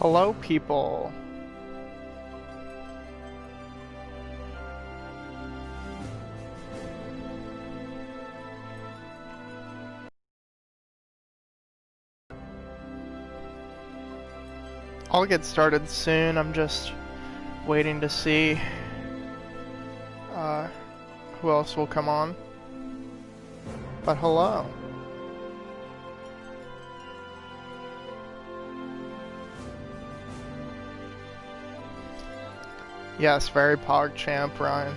Hello, people. I'll get started soon. I'm just waiting to see who else will come on. But hello. Yes, very PogChamp, Ryan.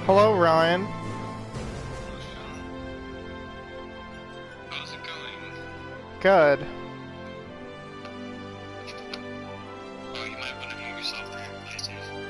Hello, Ryan. How's it going? Good. Oh, you might want to mute yourself for your PlayStation.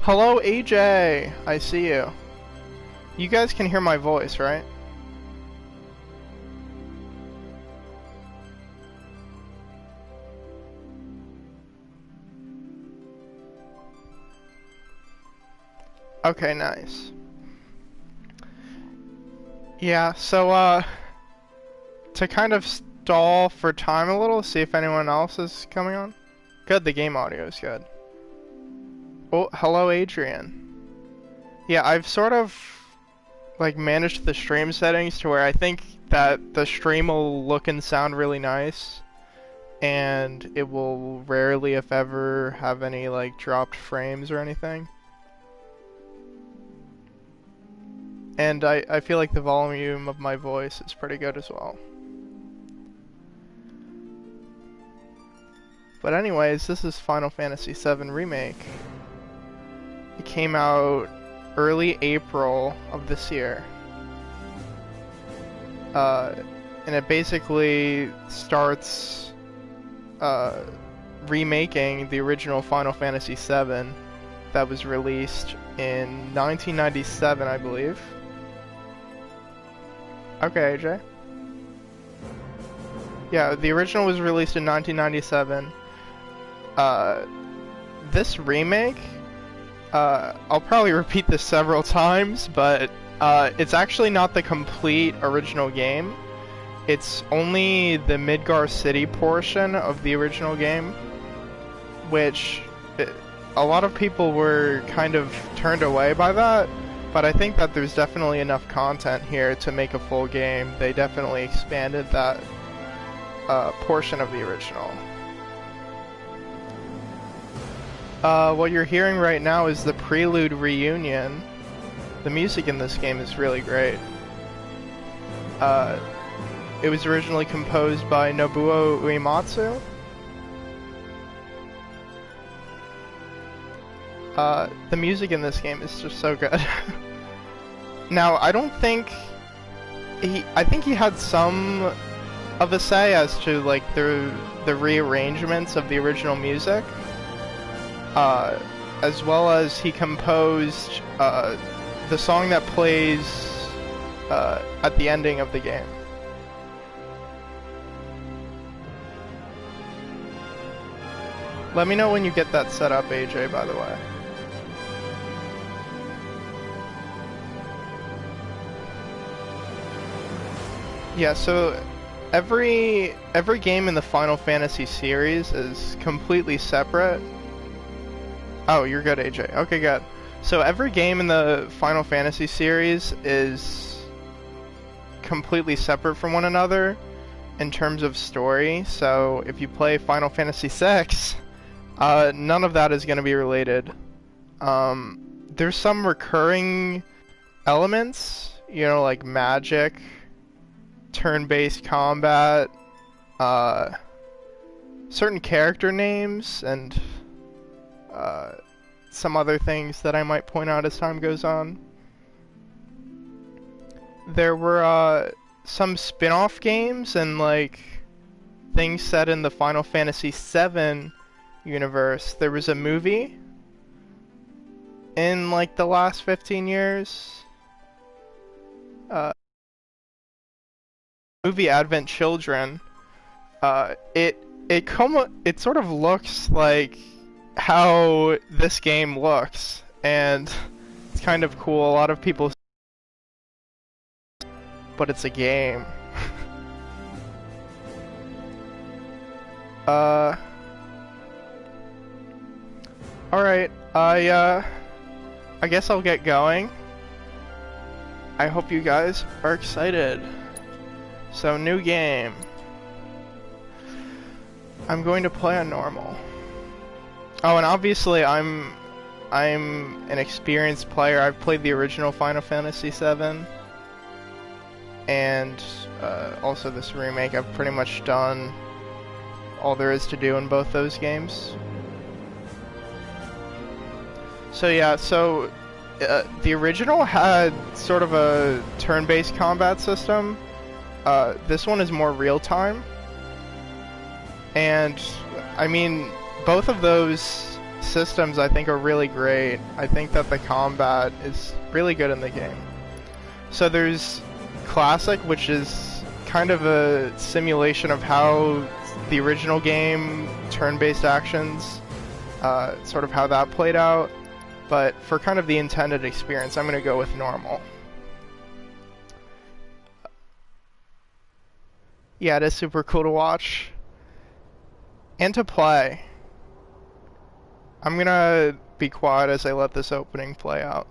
Hello, AJ. I see you. You guys can hear my voice, right? Okay, nice. Yeah, so, to kind of stall for time a little, see if anyone else is coming on. Good, the game audio is good. Oh, hello, Adrian. Yeah, I've sort of, like, managed the stream settings to where I think that the stream will look and sound really nice. And it will rarely, if ever, have any, like, dropped frames or anything. And I feel like the volume of my voice is pretty good as well. But anyways, this is Final Fantasy VII Remake. It came out early April of this year. And it basically starts remaking the original Final Fantasy VII that was released in 1997, I believe. Okay, AJ. Yeah, the original was released in 1997. this remake, I'll probably repeat this several times, but it's actually not the complete original game. It's only the Midgar City portion of the original game, which a lot of people were kind of turned away by that, but I think that there's definitely enough content here to make a full game. They definitely expanded that portion of the original. What you're hearing right now is the Prelude Reunion. The music in this game is really great. It was originally composed by Nobuo Uematsu. The music in this game is just so good. Now, I don't think I think he had some of a say as to like the rearrangements of the original music, as well as he composed the song that plays at the ending of the game. Let me know when you get that set up, AJ, by the way. Yeah, so every game in the Final Fantasy series is completely separate. Oh, you're good, AJ. Okay, good. So every game in the Final Fantasy series is completely separate from one another in terms of story. So if you play Final Fantasy VI, none of that is going to be related. There's some recurring elements, you know, like magic, turn-based combat, certain character names, and some other things that I might point out as time goes on. There were some spin-off games and like things set in the Final Fantasy VII universe. There was a movie in like the last 15 years. Movie Advent Children. It sort of looks like how this game looks, and it's kind of cool. A lot of people, but it's a game. Alright, I guess I'll get going. I hope you guys are excited. So, new game. I'm going to play on normal. Oh, and obviously I'm an experienced player. I've played the original Final Fantasy VII, and also this remake. I've pretty much done all there is to do in both those games. So yeah, the original had sort of a turn-based combat system. This one is more real-time. And, I mean, both of those systems I think are really great. I think that the combat is really good in the game. So there's Classic, which is kind of a simulation of how the original game, turn-based actions, sort of how that played out. But for kind of the intended experience, I'm going to go with normal. Yeah, it is super cool to watch. And to play. I'm going to be quiet as I let this opening play out.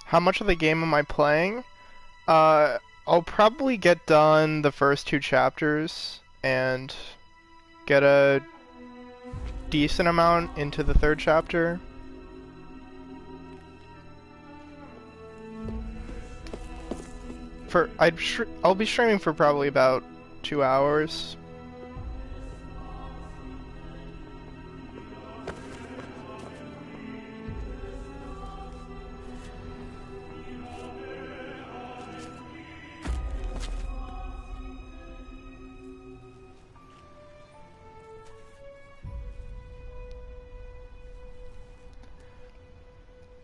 How much of the game am I playing? I'll probably get done the first 2 chapters and get a decent amount into the 3rd chapter. I'll be streaming for probably about 2 hours.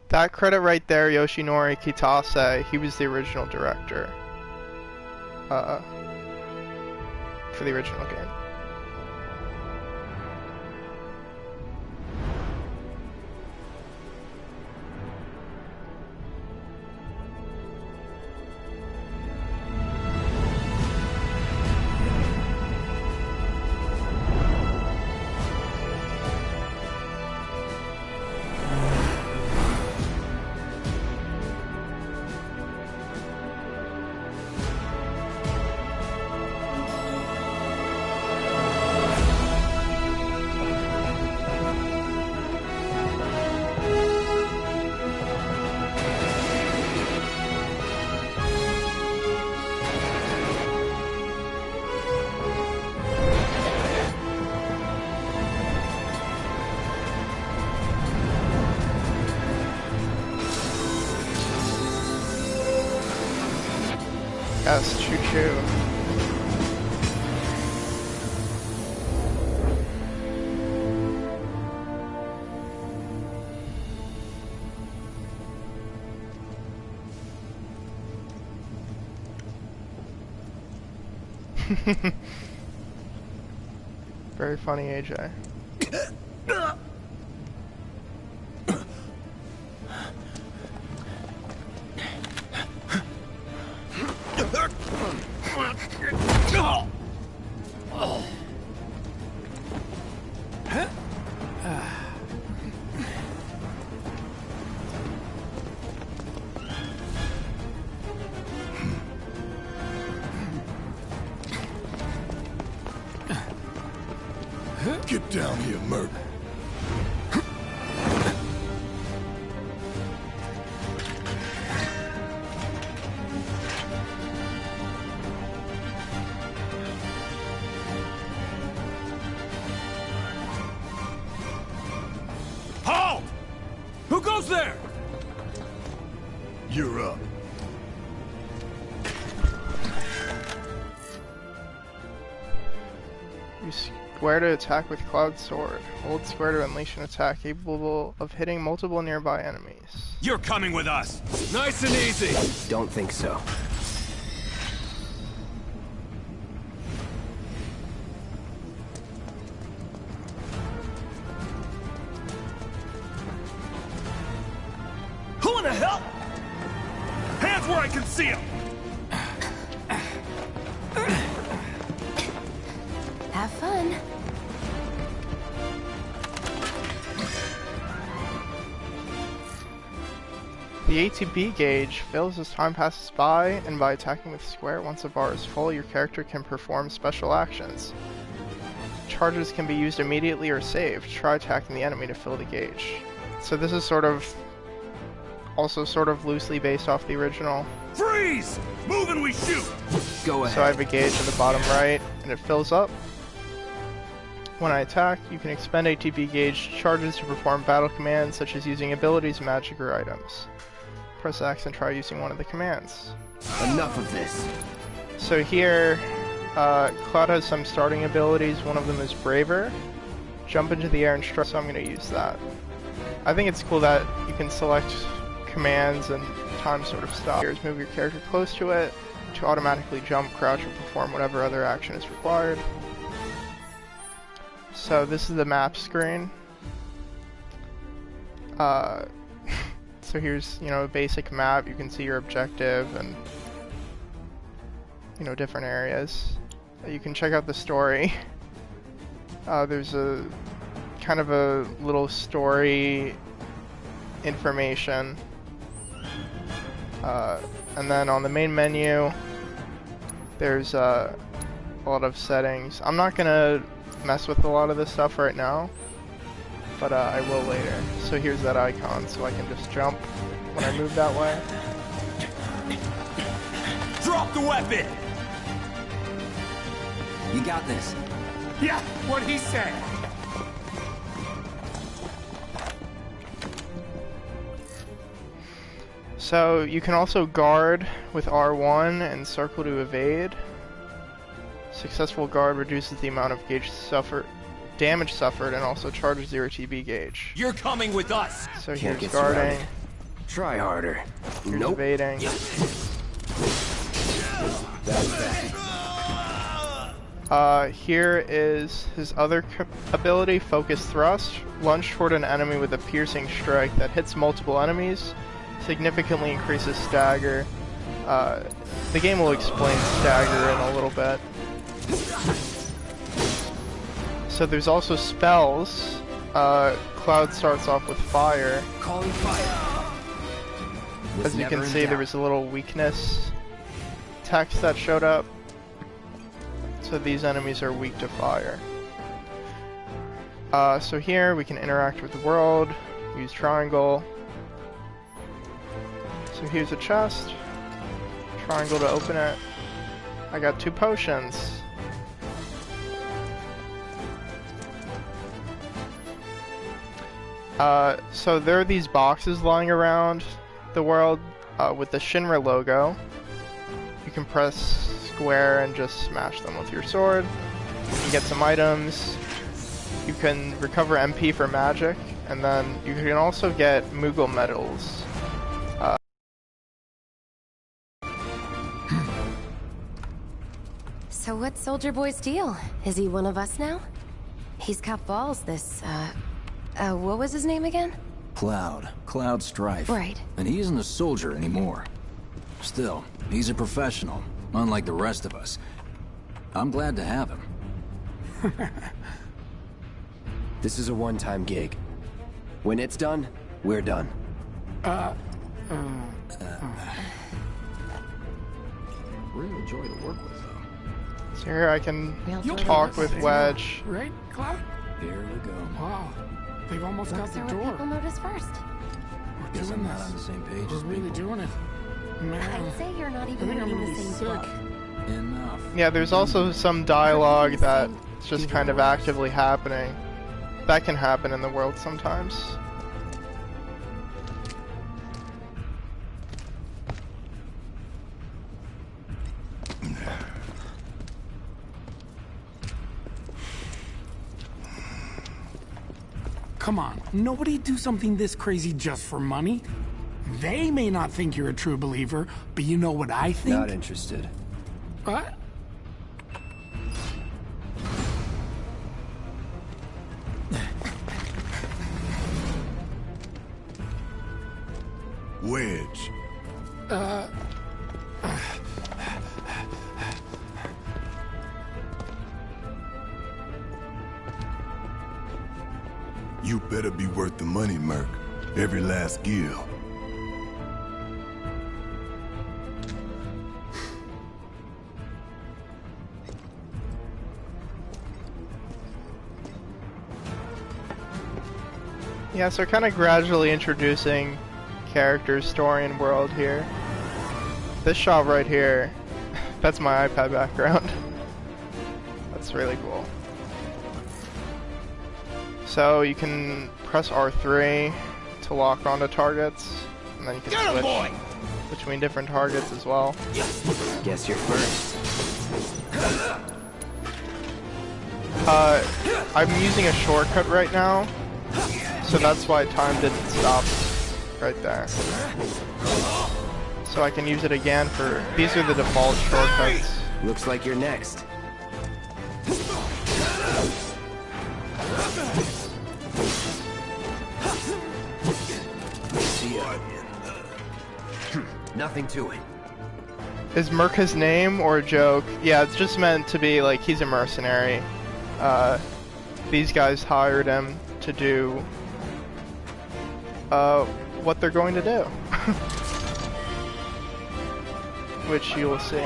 That credit right there, Yoshinori Kitase, he was the original director for the original game. Yes, choo-choo. Very funny, AJ. Get down here, Merc. Halt! Who goes there? You're up. Square to attack with Cloud Sword. Hold square to unleash an attack capable of hitting multiple nearby enemies. You're coming with us. Nice and easy. Don't think so. Who in the hell? Hands where I can see them. Have fun. The ATB gauge fills as time passes by, and by attacking with square once the bar is full, your character can perform special actions. Charges can be used immediately or saved. Try attacking the enemy to fill the gauge. So this is also sort of loosely based off the original. Freeze! Move and we shoot! Go ahead. So I have a gauge in the bottom right, and it fills up. When I attack, you can expend ATB gauge charges to perform battle commands, such as using abilities, magic, or items. Press X and try using one of the commands. Enough of this. So here, Cloud has some starting abilities. One of them is Braver. Jump into the air and strike, so I'm going to use that. I think it's cool that you can select commands and time sort of stop. Here's move your character close to it to automatically jump, crouch, or perform whatever other action is required. So this is the map screen. So here's, a basic map. You can see your objective and, different areas. You can check out the story. There's a kind of a little story information And then on the main menu, there's a lot of settings. I'm not gonna mess with a lot of this stuff right now, but I will later. So here's that icon, so I can just jump when I move that way. Drop the weapon! You got this. Yeah, what'd he say? So you can also guard with R1 and circle to evade. Successful guard reduces the amount of damage suffered and also charges your TB gauge. You're coming with us! So Can't here's get guarding, surrounded. Try harder. here's Nope. evading. That's that. Here is his other ability, Focus Thrust. Lunge toward an enemy with a piercing strike that hits multiple enemies, significantly increases stagger. The game will explain stagger in a little bit. So there's also spells. Cloud starts off with fire. Calling fire. As you can see, there was a little weakness text that showed up. So these enemies are weak to fire. So here we can interact with the world, use triangle. So here's a chest. Triangle to open it. I got 2 potions. So there are these boxes lying around the world with the Shinra logo. You can press square and just smash them with your sword. You can get some items. You can recover MP for magic, and then you can also get Moogle medals. So what's Soldier Boy's deal? Is he one of us now? He's got balls, this, what was his name again? Cloud Strife. Right. And he isn't a soldier anymore. Still, he's a professional, unlike the rest of us. I'm glad to have him. This is a one-time gig. When it's done, we're done. Real joy to work with, though. So here I can You'll talk with Wedge. Right, Cloud? Here we go. Wow, they've almost got Looks the are what door. people notice first. We're Guess doing I'm not this. on the same page We're as really people. doing it. Man, I'd say you're not I even think I'm reading gonna the be same sick. book. Enough. Yeah, there's also some dialogue that's just kind of actively happening. That can happen in the world sometimes. come on. Nobody do something this crazy just for money. They may not think you're a true believer, but you know what I think? Not interested. What? Wedge. You better be worth the money, Merc. Every last gill. Yeah, so kind of gradually introducing characters, story, and world here. This shot right here, that's my iPad background. That's really cool. So you can press R3 to lock onto targets, and then you can switch between different targets as well. Guess you're first. I'm using a shortcut right now, so that's why time didn't stop right there. So I can use it again for, these are the default shortcuts. Looks like you're next. See ya. Nothing to it. Is Merc his name or a joke? Yeah, it's just meant to be like he's a mercenary. These guys hired him to do what they're going to do. which you'll see.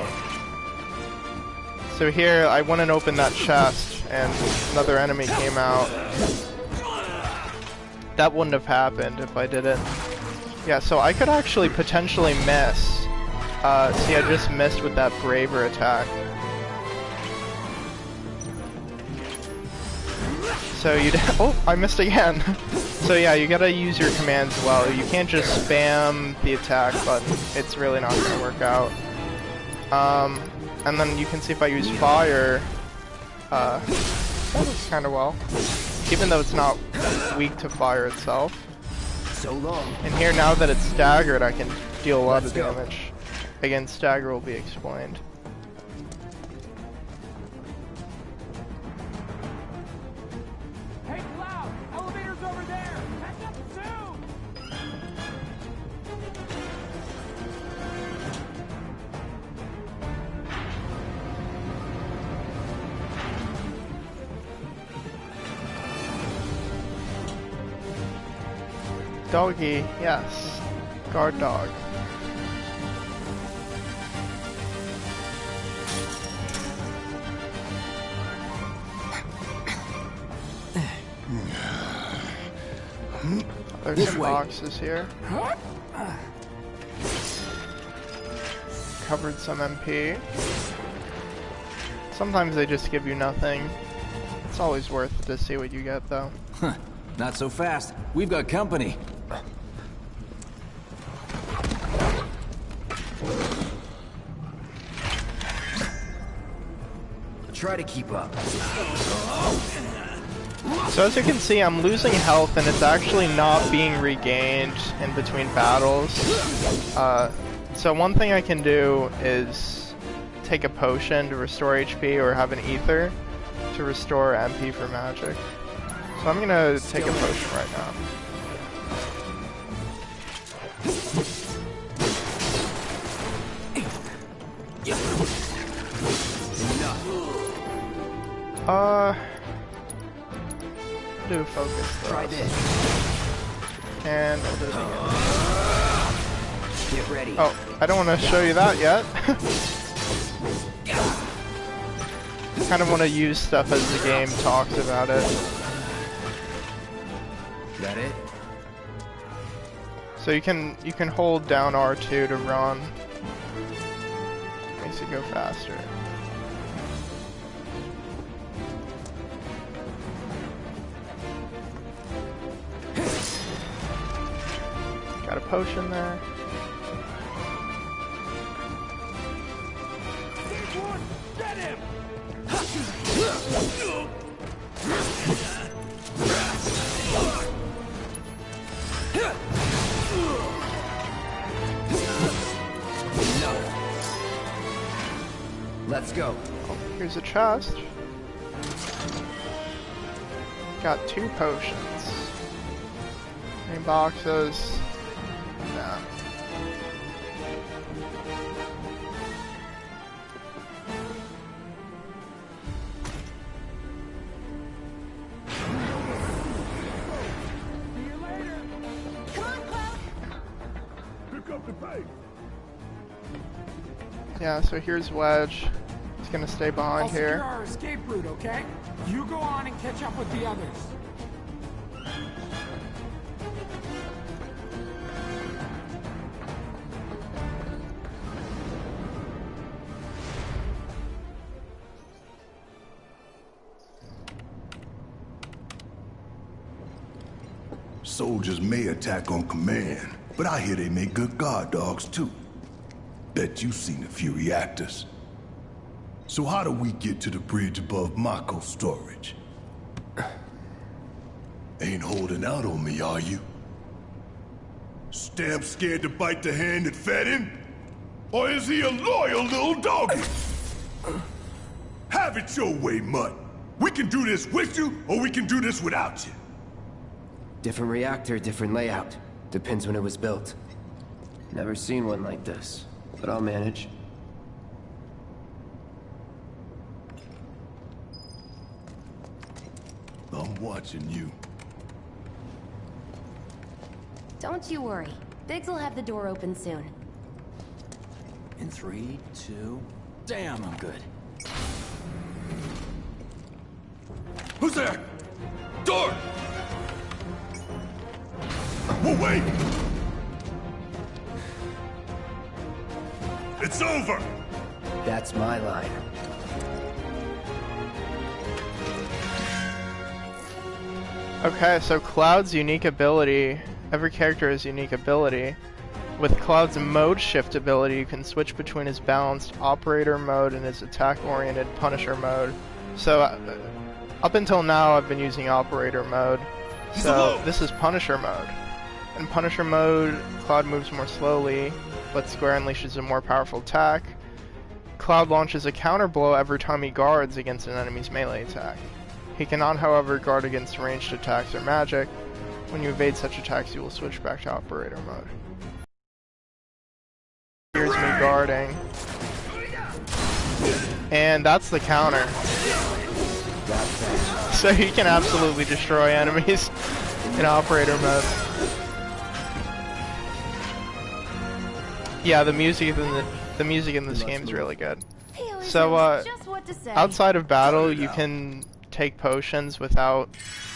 So here, I went and opened that chest, and another enemy came out. That wouldn't have happened if I didn't. Yeah, so I could actually potentially miss. See, I just missed with that braver attack. So you oh, I missed again. So yeah, you gotta use your commands well. You can't just spam the attack button. It's really not gonna work out. And then you can see if I use fire, that works kind of well. Even though it's not weak to fire itself. So long. And here, now that it's staggered, I can deal a lot of damage. Again, stagger will be explained. Hey, Cloud! Elevator's over there! Catch up soon! Doggy, yes. Guard dog. There's some boxes here. Covered some MP. Sometimes they just give you nothing. It's always worth it to see what you get, though. Not so fast. We've got company. Try to keep up. So as you can see, I'm losing health, and it's actually not being regained in between battles. So one thing I can do is take a potion to restore HP, or have an ether to restore MP for magic. So I'm gonna take a potion right now. Do focus thrust. Try this. And I'll do it again. Get ready. Oh, I don't want to show you that yet. Kind of want to use stuff as the game talks about it. That it? So you can hold down R2 to run. Makes you go faster. Got a potion there. Get him! Let's go. Oh, here's a chest. Got 2 potions. Any boxes? Nah. Pick up the pace. Yeah, so here's Wedge. He's gonna stay behind I'll secure here. our escape route, okay? You go on and catch up with the others. Soldiers may attack on command, but I hear they make good guard dogs too. Bet you've seen a few reactors. So how do we get to the bridge above mako storage? Ain't holding out on me, are you? Stamp scared to bite the hand that fed him? Or is he a loyal little doggy? Have it your way, Mutt. We can do this with you, or we can do this without you. Different reactor, different layout. Depends when it was built. Never seen one like this, but I'll manage. I'm watching you. Don't you worry. Biggs will have the door open soon. In 3, 2... Damn, I'm good. Who's there? Door! Oh, wait! It's over! That's my line. Okay, so Cloud's unique ability, every character has unique ability. With Cloud's mode shift ability, you can switch between his balanced operator mode and his attack-oriented Punisher mode. So, up until now I've been using operator mode. So, this is Punisher mode. In Punisher mode, Cloud moves more slowly, but Square unleashes a more powerful attack. Cloud launches a counter blow every time he guards against an enemy's melee attack. He cannot, however, guard against ranged attacks or magic. When you evade such attacks, you will switch back to operator mode. Here's me guarding. And that's the counter. So you can absolutely destroy enemies in operator mode. Yeah, the music in this game is really good. So outside of battle, you can take potions without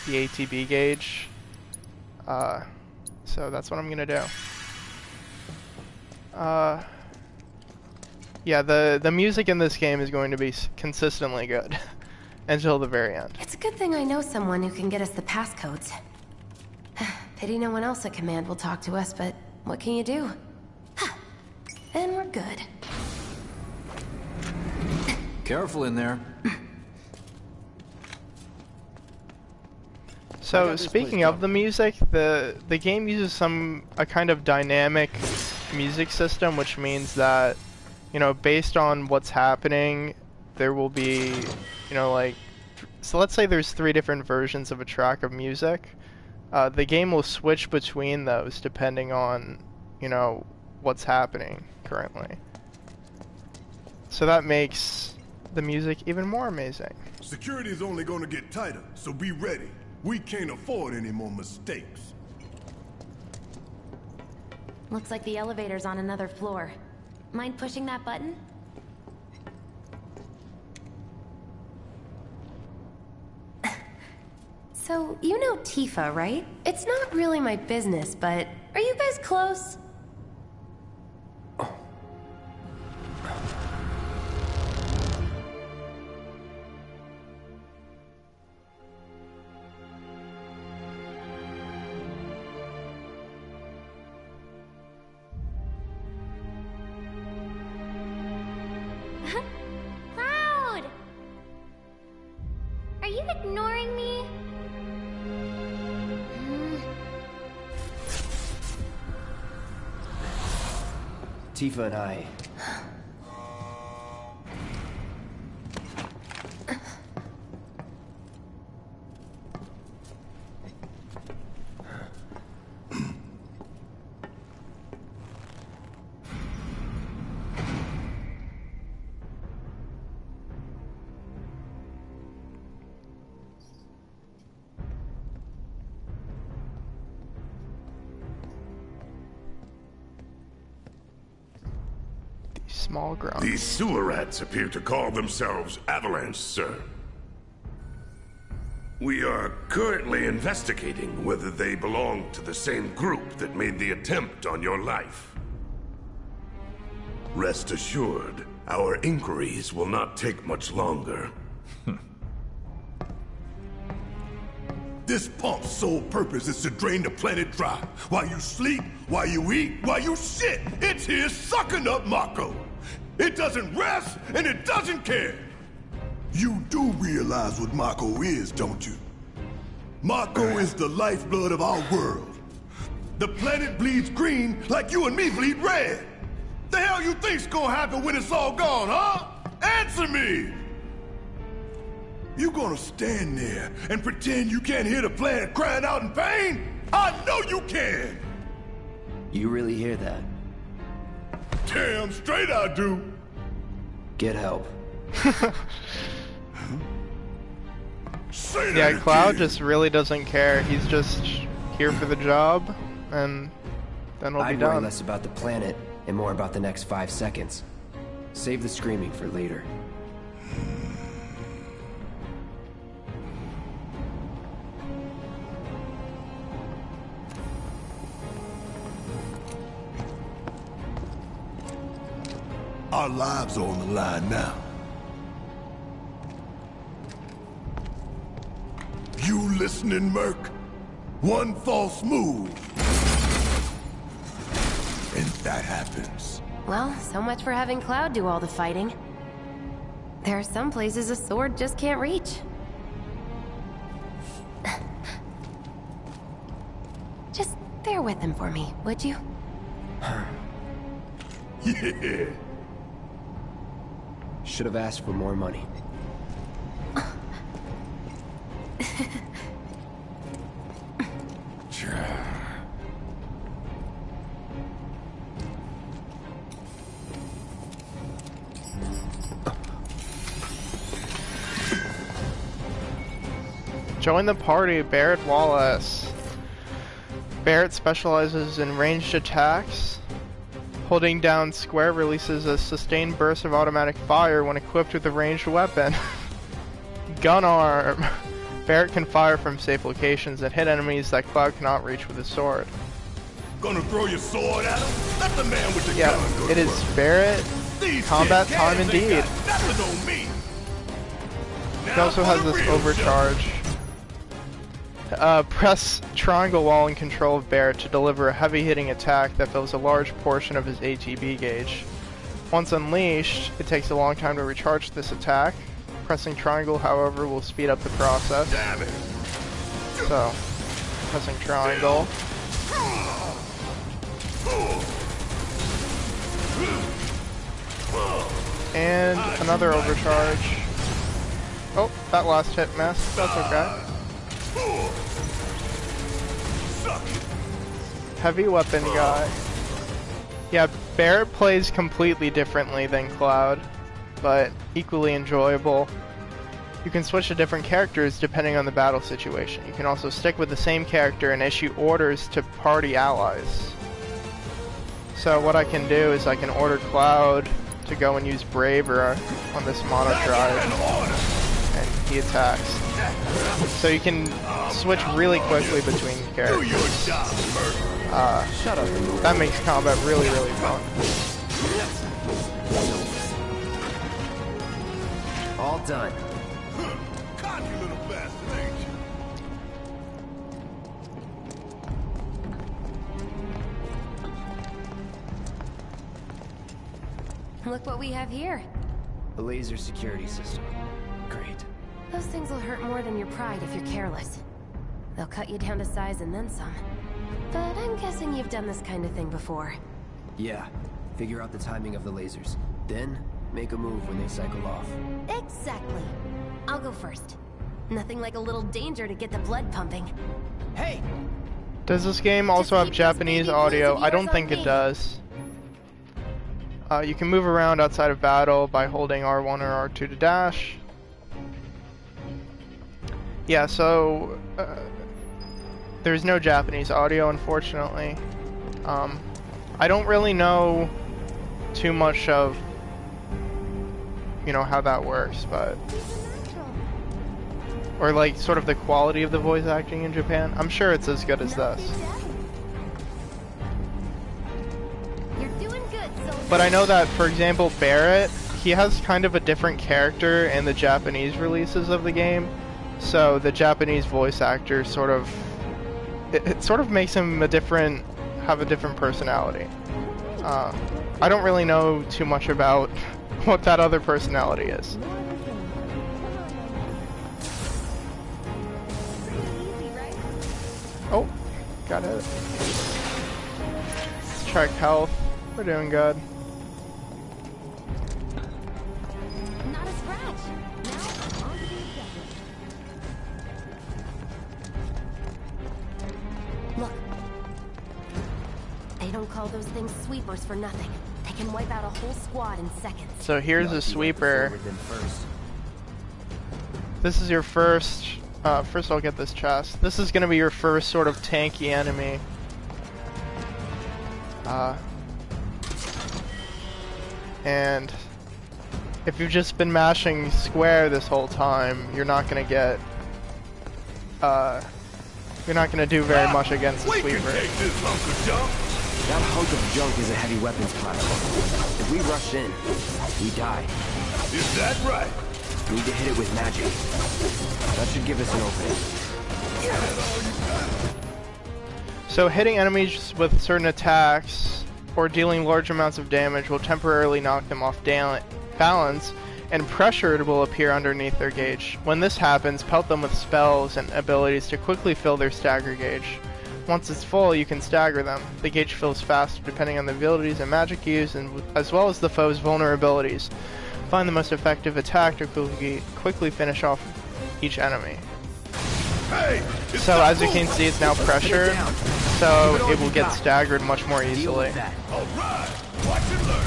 the ATB gauge. So that's what I'm gonna do. Yeah, the music in this game is going to be consistently good until the very end. It's a good thing I know someone who can get us the passcodes. Pity no one else at command will talk to us, but what can you do? Then we're good. Careful in there. So speaking of the music, the game uses a kind of dynamic music system, which means that, you know, based on what's happening, there will be, you know, like, so let's say there's 3 different versions of a track of music. The game will switch between those depending on, you know, what's happening currently. So that makes the music even more amazing. Security is only gonna get tighter, so be ready. We can't afford any more mistakes. Looks like the elevator's on another floor. Mind pushing that button? So, you know Tifa, right? It's not really my business, but are you guys close? Cloud! Are you ignoring me? Tifa and I... Small ground. These sewer rats appear to call themselves Avalanche, sir. We are currently investigating whether they belong to the same group that made the attempt on your life. Rest assured, our inquiries will not take much longer. This pump's sole purpose is to drain the planet dry. While you sleep, while you eat, while you shit, it's here sucking up mako. It doesn't rest, and it doesn't care. You do realize what mako is, don't you? Mako is the lifeblood of our world. The planet bleeds green like you and me bleed red. The hell you think's gonna happen when it's all gone, huh? Answer me! You gonna stand there and pretend you can't hear the planet crying out in pain? I know you can! You really hear that? Damn straight I do! Get help. Say Yeah, that Cloud again. just really doesn't care. He's just here for the job, and then we'll be I'd worry done. less about the planet and more about the next 5 seconds. Save the screaming for later. Our lives are on the line now. You listening, Merc? One false move, and that happens. Well, so much for having Cloud do all the fighting. There are some places a sword just can't reach. Just bear with him for me, would you? Yeah. Should have asked for more money. Join the party, Barrett Wallace. Barrett specializes in ranged attacks. Holding down square releases a sustained burst of automatic fire when equipped with a ranged weapon. Gun arm. Barrett can fire from safe locations and hit enemies that Cloud cannot reach with his sword. Gonna throw your sword at him? Let the man with the Yeah, gun go it is first. Barrett. These Combat tin time cans ain't indeed. got nothing on me. He Now also for has the this real overcharge. Press triangle while in control of Barrett to deliver a heavy-hitting attack that fills a large portion of his ATB gauge. Once unleashed, it takes a long time to recharge this attack. Pressing triangle, however, will speed up the process. Damn it. So, pressing triangle. And another overcharge. Oh, that last hit missed. That's okay. Heavy weapon guy. Yeah, Barrett plays completely differently than Cloud, but equally enjoyable. You can switch to different characters depending on the battle situation. You can also stick with the same character and issue orders to party allies. So what I can do is I can order Cloud to go and use Braver on this mono drive, and he attacks. So you can switch really quickly between characters. Shut up. That makes combat really, really fun. All done. Cocky little bastard, ain't you? Look what we have here. A laser security system. Great. Those things will hurt more than your pride if you're careless. They'll cut you down to size and then some. But I'm guessing you've done this kind of thing before. Yeah. Figure out the timing of the lasers. Then, make a move when they cycle off. Exactly. I'll go first. Nothing like a little danger to get the blood pumping. Hey! Does this game also have Japanese audio? I don't think it does. You can move around outside of battle by holding R1 or R2 to dash. Yeah, so there's no Japanese audio, unfortunately. I don't really know too much of, you know, how that works, but or like sort of the quality of the voice acting in Japan. I'm sure it's as good as this. But I know that, for example, Barrett, he has kind of a different character in the Japanese releases of the game. So the Japanese voice actor sort of, it sort of makes him have a different personality. I don't really know too much about what that other personality is. Oh, got it. Let's check health. We're doing good. Not a scratch. Now, on to the objective. Look. They don't call those things sweepers for nothing. They can wipe out a whole squad in seconds. So here's a Lucky sweeper. went forward then first. This is your first, first I'll get this chest. This is gonna be your first sort of tanky enemy. And If you've just been mashing square this whole time, you're not gonna get, you're not gonna do very much against the sweeper. That hunk of junk is a heavy weapons platform. If we rush in, we die. Is that right? We need to hit it with magic. That should give us an opening. So hitting enemies with certain attacks or dealing large amounts of damage will temporarily knock them off balance, and pressure will appear underneath their gauge. When this happens, pelt them with spells and abilities to quickly fill their stagger gauge. Once it's full, you can stagger them. The gauge fills faster depending on the abilities and magic used, and as well as the foe's vulnerabilities. Find the most effective attack to quickly finish off each enemy. Hey, So as you can see, it's now pressured, so it will get staggered much more easily. all right. Watch and learn.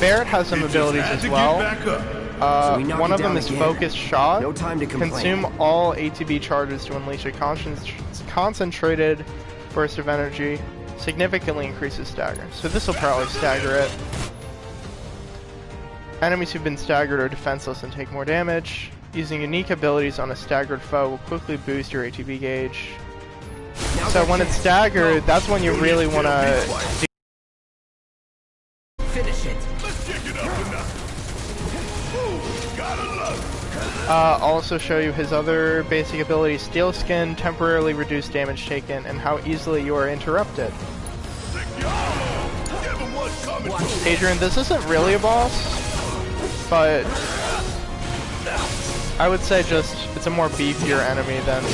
Barrett has some abilities as well. One of them is Focused Shot. No time to complain. Consume all ATB charges to unleash a concentrated burst of energy. Significantly increases stagger. So this will probably stagger it. Enemies who've been staggered are defenseless and take more damage. Using unique abilities on a staggered foe will quickly boost your ATB gauge. So when it's staggered, that's when you really want to Finish it. Let's kick it up a notch. Ooh, gotta love it. also show you his other basic ability, Steel Skin, temporarily reduce damage taken, and how easily you are interrupted. Give him what's coming to him. Adrian, this isn't really a boss, but I would say just it's a more beefier enemy than,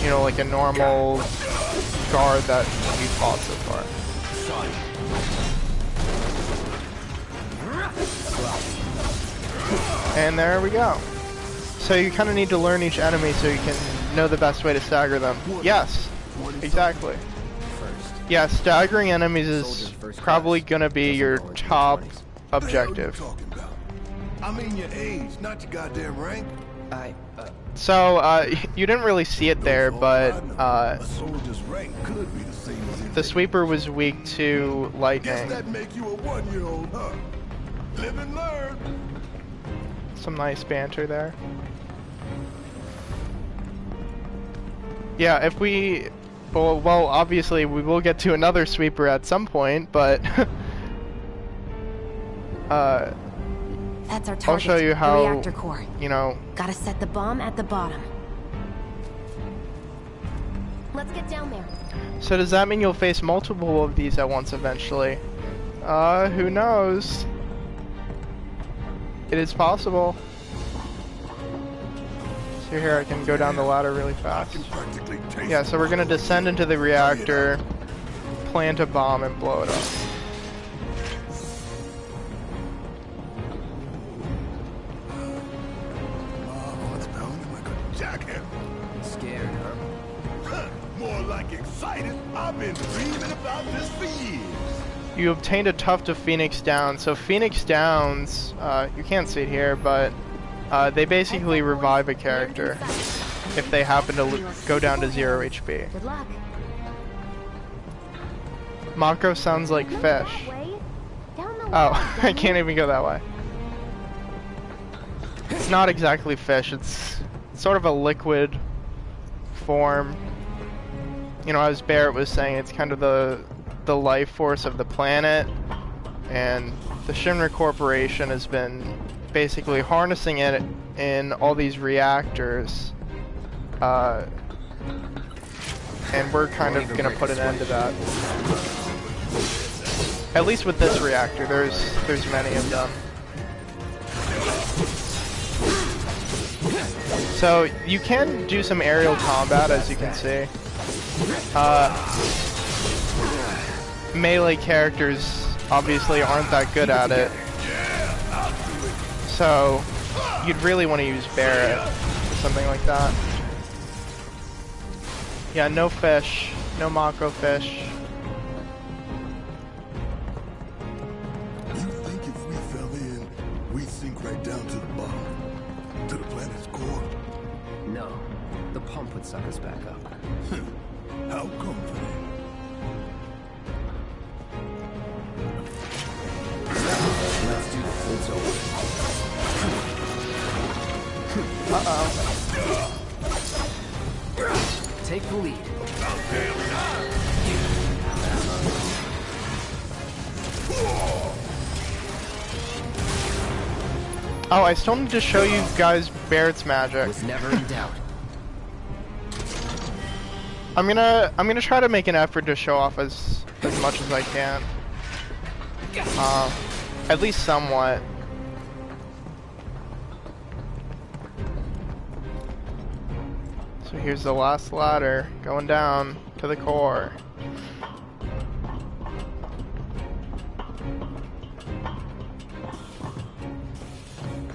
you know, like a normal guard that we've fought so far. And there we go. So you kind of need to learn each enemy so you can know the best way to stagger them. Yes, exactly. Yeah, staggering enemies is probably gonna be your top objective. I mean your age, not your goddamn rank. So, you didn't really see it there, but A soldier's rank could be the same as the sweeper was weak to Guess lightning. that make you a 1-year-old, huh? Live and learn. Some nice banter there. Yeah, if we... Well, obviously we will get to another sweeper at some point, but... That's our target. I'll show you how, the reactor core. you know... Gotta set the bomb at the bottom. Let's get down there. So does that mean you'll face multiple of these at once eventually? Who knows? It is possible. So here I can go down the ladder really fast. Yeah, so we're gonna descend into the reactor, plant a bomb, and blow it up. Scared, huh? More like excited. I've been dreaming about this for years. You obtained a tuft of Phoenix Downs. So Phoenix Downs, you can't see it here, but they basically revive a character if they happen to go down to 0 HP. Good luck. Mako sounds like fish. Oh, I can't even go that way. It's not exactly fish, it's sort of a liquid form. You know, as Barrett was saying, it's kind of the life force of the planet, and the Shinra Corporation has been basically harnessing it in all these reactors, and we're kind of gonna put an end to that. At least with this reactor, there's many of them. So you can do some aerial combat, as you can see. Melee characters obviously aren't that good at it, so you'd really want to use Barrett or something like that. Yeah, no fish, no Mako fish. You think if we fell in, we'd sink right down to the bottom? To the planet's core? No. The pump would suck us back up. How come, Uh-oh. Take the lead. Oh, I still need to show you guys Barrett's magic. Was never in doubt. I'm gonna try to make an effort to show off as much as I can. At least somewhat. So here's the last ladder going down to the core.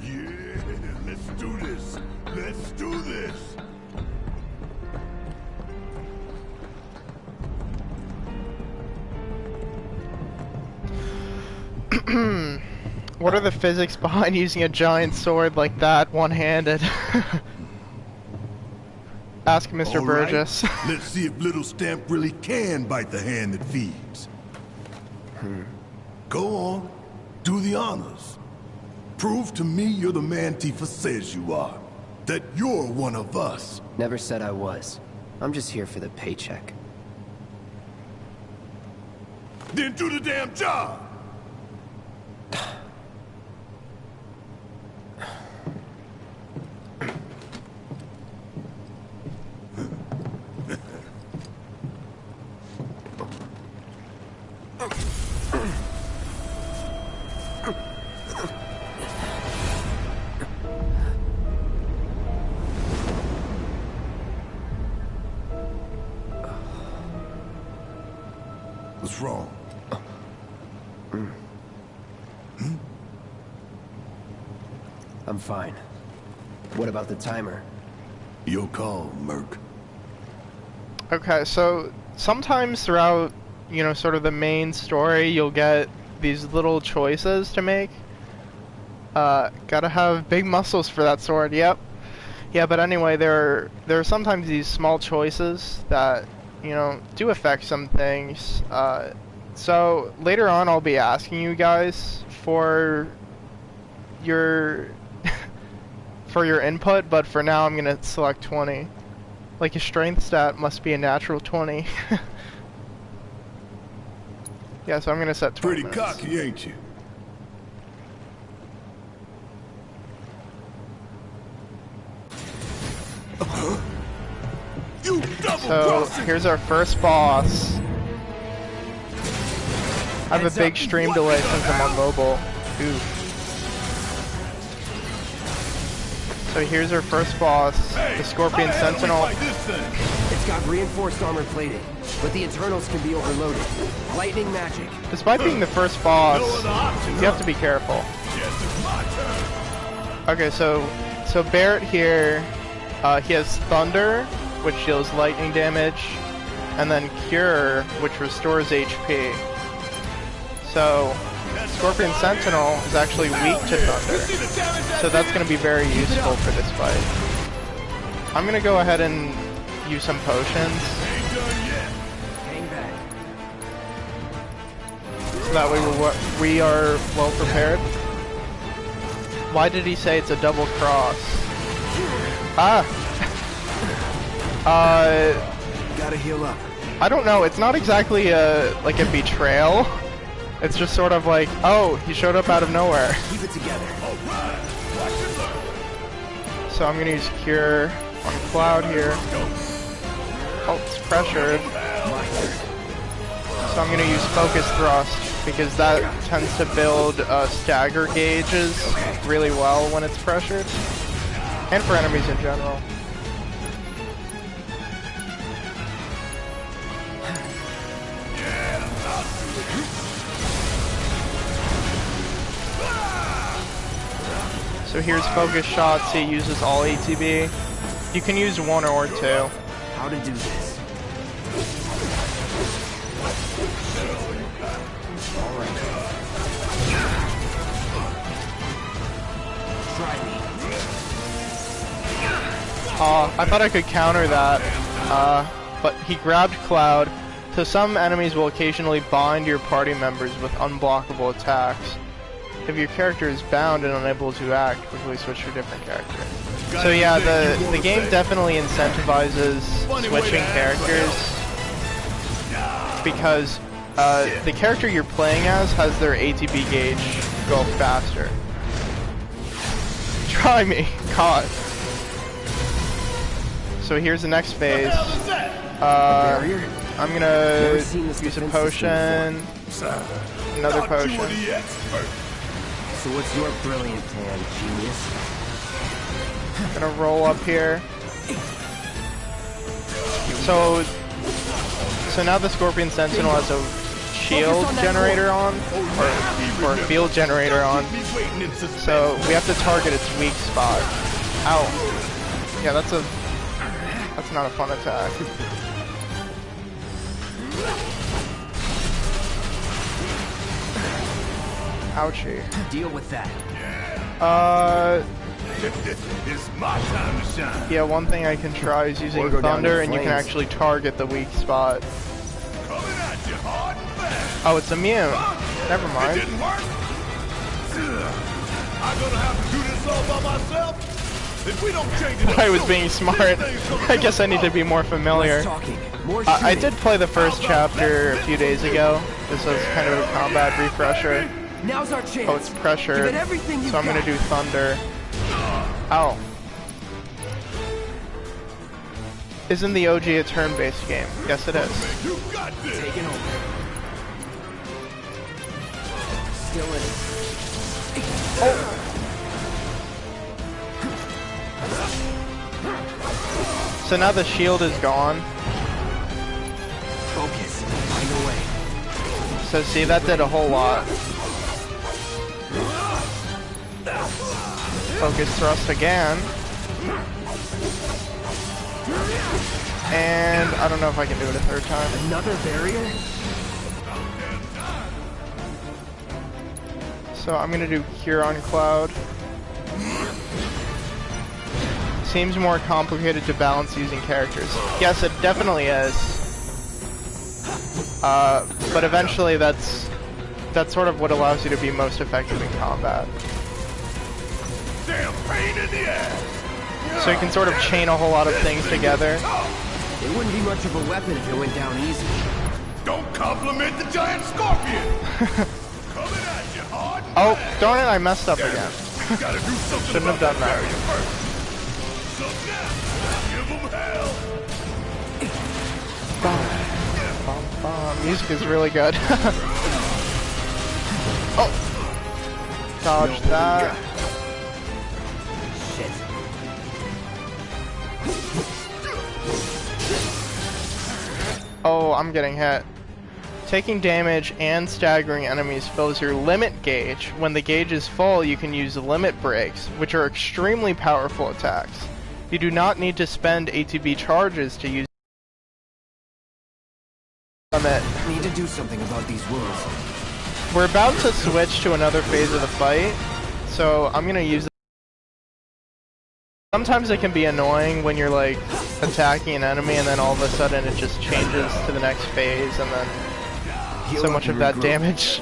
Yeah, let's do this. Let's do this. What are the physics behind using a giant sword like that, one-handed? Ask Mr. All right, Burgess. let's see if little Stamp really can bite the hand that feeds. Go on, do the honors. Prove to me you're the man Tifa says you are. That you're one of us. Never said I was. I'm just here for the paycheck. Then do the damn job! What's wrong? I'm fine. What about the timer? Your call, Merc. Okay, so sometimes throughout, you know, sort of the main story, you'll get these little choices to make. Gotta have big muscles for that sword, yep. Yeah, but anyway, there are sometimes these small choices that, you know, do affect some things. So later on I'll be asking you guys for your for your input, but for now I'm gonna select 20. Like, your strength stat must be a natural 20. Yeah, so I'm gonna set 20 Pretty minutes. cocky, ain't you? You double So here's our first boss. I have a big stream delay since I'm on mobile. Ooh. So here's our first boss, the Scorpion Sentinel. It's got reinforced armor plating, but the internals can be overloaded. Lightning magic. Despite being the first boss, you have to be careful. Okay, so Barrett here, he has Thunder, which deals lightning damage, and then Cure, which restores HP. So Scorpion Sentinel is actually weak to Thunder, so that's going to be very useful for this fight. I'm going to go ahead and use some potions, Hang back. so that way we are well prepared. Why did he say it's a double cross? Ah! Gotta heal up. I don't know, it's not exactly like a betrayal. It's just sort of like, oh, he showed up out of nowhere. Keep it together. So I'm gonna use Cure on Cloud here. Oh, it's pressured. So I'm gonna use Focus Thrust, because that tends to build stagger gauges really well when it's pressured. And for enemies in general. So here's Focus Shots, he uses all ATB. You can use one or two. How to do this. Alright. Try me. I thought I could counter that, but he grabbed Cloud, so some enemies will occasionally bind your party members with unblockable attacks. if your character is bound and unable to act, quickly switch to a different character. So yeah, the game definitely incentivizes switching characters because the character you're playing as has their ATB gauge go up faster. Try me, caught. So here's the next phase. I'm gonna use a potion, another potion. So what's your brilliant plan, genius? Gonna roll up here. So now the Scorpion Sentinel has a shield generator on, or a field generator on. So we have to target its weak spot. Ow. Yeah, that's not a fun attack. Ouchie. Deal with that. It's my time to shine. Yeah, one thing I can try is using thunder, and you can actually target the weak spot. Coming at you hard and fast. Oh, it's immune. Never It mind. didn't work. I'm gonna have to do this all by myself. If we don't change it up, I was being smart. I guess I need to be more familiar. I did play the first chapter a few days ago. This was kind of a combat refresher. Now's our chance. Oh, it's pressure. So I'm gonna do thunder. Ow. Isn't the OG a turn-based game? Yes, it is. You got this. Taking over. Still in it. So now the shield is gone. Focus. Find a way. So see, that did a whole lot. Focus thrust again. And I don't know if I can do it a third time. Another barrier? So I'm gonna do Cure on Cloud. Seems more complicated to balance using characters. Yes, it definitely is. But eventually that's sort of what allows you to be most effective in combat. Damn pain in the ass. So you can sort of chain a whole lot of things together. It wouldn't be much of a weapon if it went down easy. Don't compliment the giant scorpion. Coming at you hard and Oh, fast. darn it, I messed up again. You gotta do something Shouldn't have about done that that. barrier first. So now, give 'em hell. Music is really good. Oh! Dodge that. Shit. Oh, I'm getting hit. Taking damage and staggering enemies fills your limit gauge. When the gauge is full, you can use limit breaks, which are extremely powerful attacks. You do not need to spend ATB charges to use limit. Need to do something about these wounds. We're about to switch to another phase of the fight, so I'm gonna use it. Sometimes it can be annoying when you're like attacking an enemy and then all of a sudden it just changes to the next phase and then so much of that damage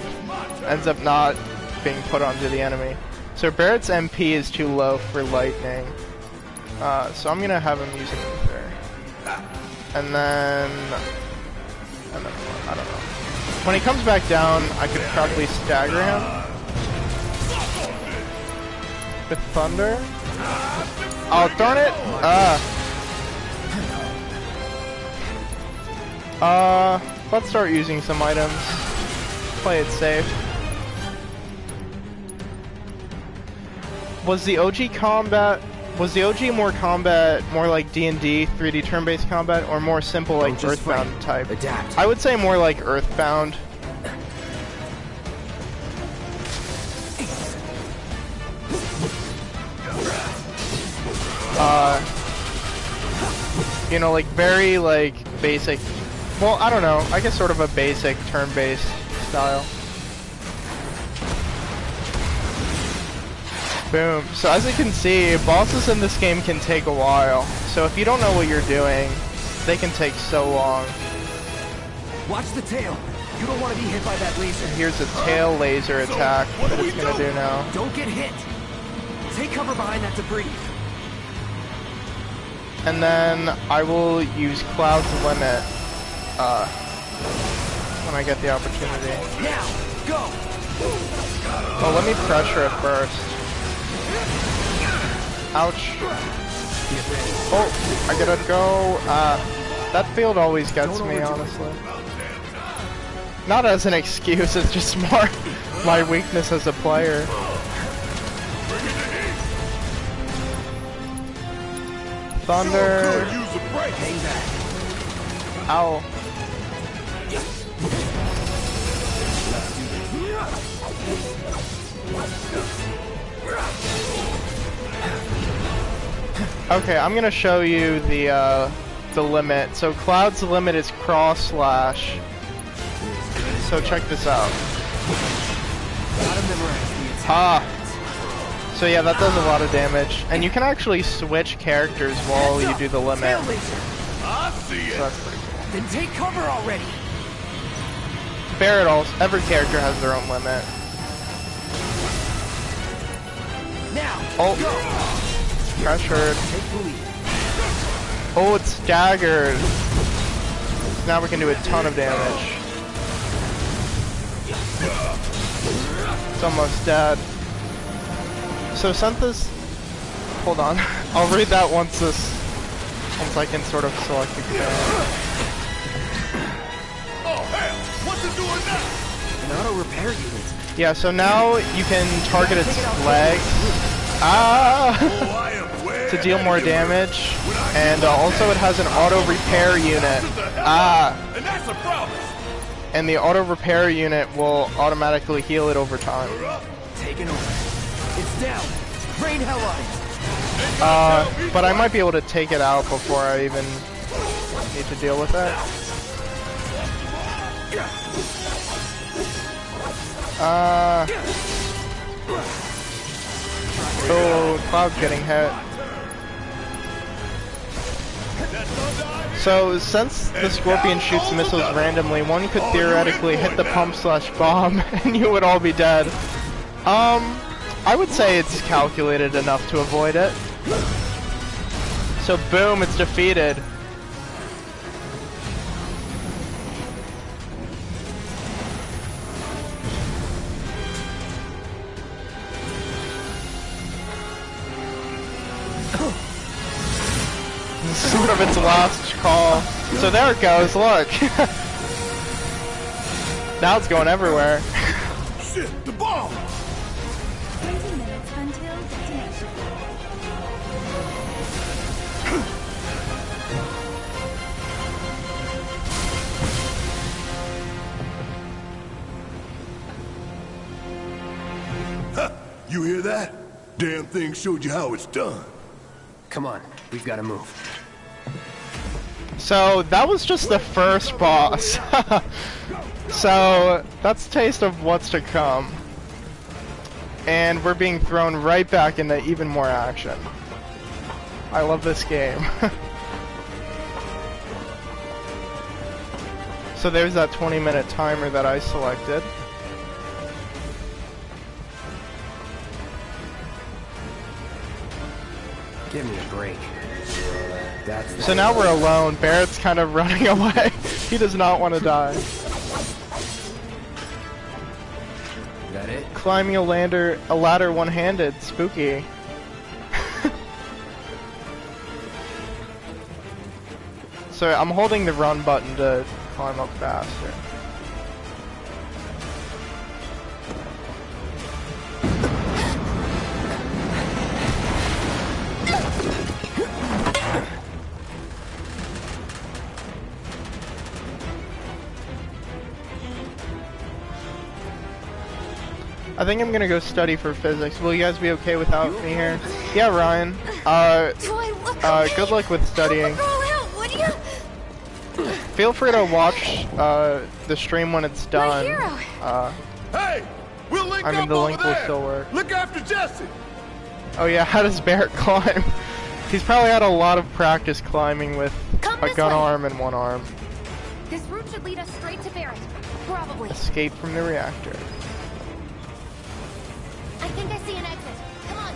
ends up not being put onto the enemy. So Barrett's MP is too low for lightning, so I'm gonna have him using Ether, and then I don't know. When he comes back down, I could probably stagger him with thunder. Oh darn it! Let's start using some items. Play it safe. Was the OG more like D&D 3D turn-based combat, or more simple like Earthbound type? Adapt. I would say more like Earthbound. You know, like very like basic. Well, I don't know. I guess sort of a basic turn-based style. Boom. So as you can see, bosses in this game can take a while. So if you don't know what you're doing, they can take so long. Watch the tail. You don't want to be hit by that laser. Here's a tail laser attack that it's gonna do now. Don't get hit. Take cover behind that debris. And then I will use Cloud's Limit when I get the opportunity. Now, go. Oh, let me pressure it first. Ouch. Oh, I gotta go. That field always gets me, honestly. Not as an excuse, it's just more my weakness as a player. Thunder. Ow. Okay, I'm gonna show you the limit. So Cloud's limit is cross slash. So check this out. Ah. So yeah, that does a lot of damage, and you can actually switch characters while you do the limit. So that's pretty cool. Then take cover already. Barret also, every character has their own limit. Now, oh, pressured. Oh, it's staggered. Now we can do a ton of damage. It's almost dead. So Synthesis, hold on. I'll read that once I can sort of select the command. Oh hell! What's it doing now? An auto repair unit. Yeah, so now you can target its legs. Ah! To deal more damage, and also it has an auto repair unit. Ah! And that's a problem. And the auto repair unit will automatically heal it over time. Taking over. It's down. Rain hell on it. But I might be able to take it out before I even need to deal with it. Oh, Cloud's getting hit. So, since the Scorpion shoots missiles randomly, one could theoretically hit the pump/bomb and you would all be dead. I would say it's calculated enough to avoid it. So boom, it's defeated. Sort of its last call. So there it goes, look. Now it's going everywhere. Shit, the bomb! 20 minutes until destination. You hear that? Damn thing showed you how it's done. Come on, we've got to move. So that was just the first boss. So that's a taste of what's to come. And we're being thrown right back into even more action. I love this game. So there's that 20-minute timer that I selected. Give me a break. That's So now we're alone. Barret's kind of running away. He does not want to die. that it? Climbing a ladder one-handed. Spooky. So I'm holding the run button to climb up faster. I think I'm gonna go study for physics. Will you guys be okay without me here? Yeah, Ryan. Good luck with studying. Feel free to watch the stream when it's done. Hey, we'll link I mean, up the over link will there. still work. Look after Jesse. Oh yeah, how does Barret climb? He's probably had a lot of practice climbing with a gun arm and one arm. This route should lead us straight to Barret. Probably. Escape from the reactor. I think I see an exit. Come on.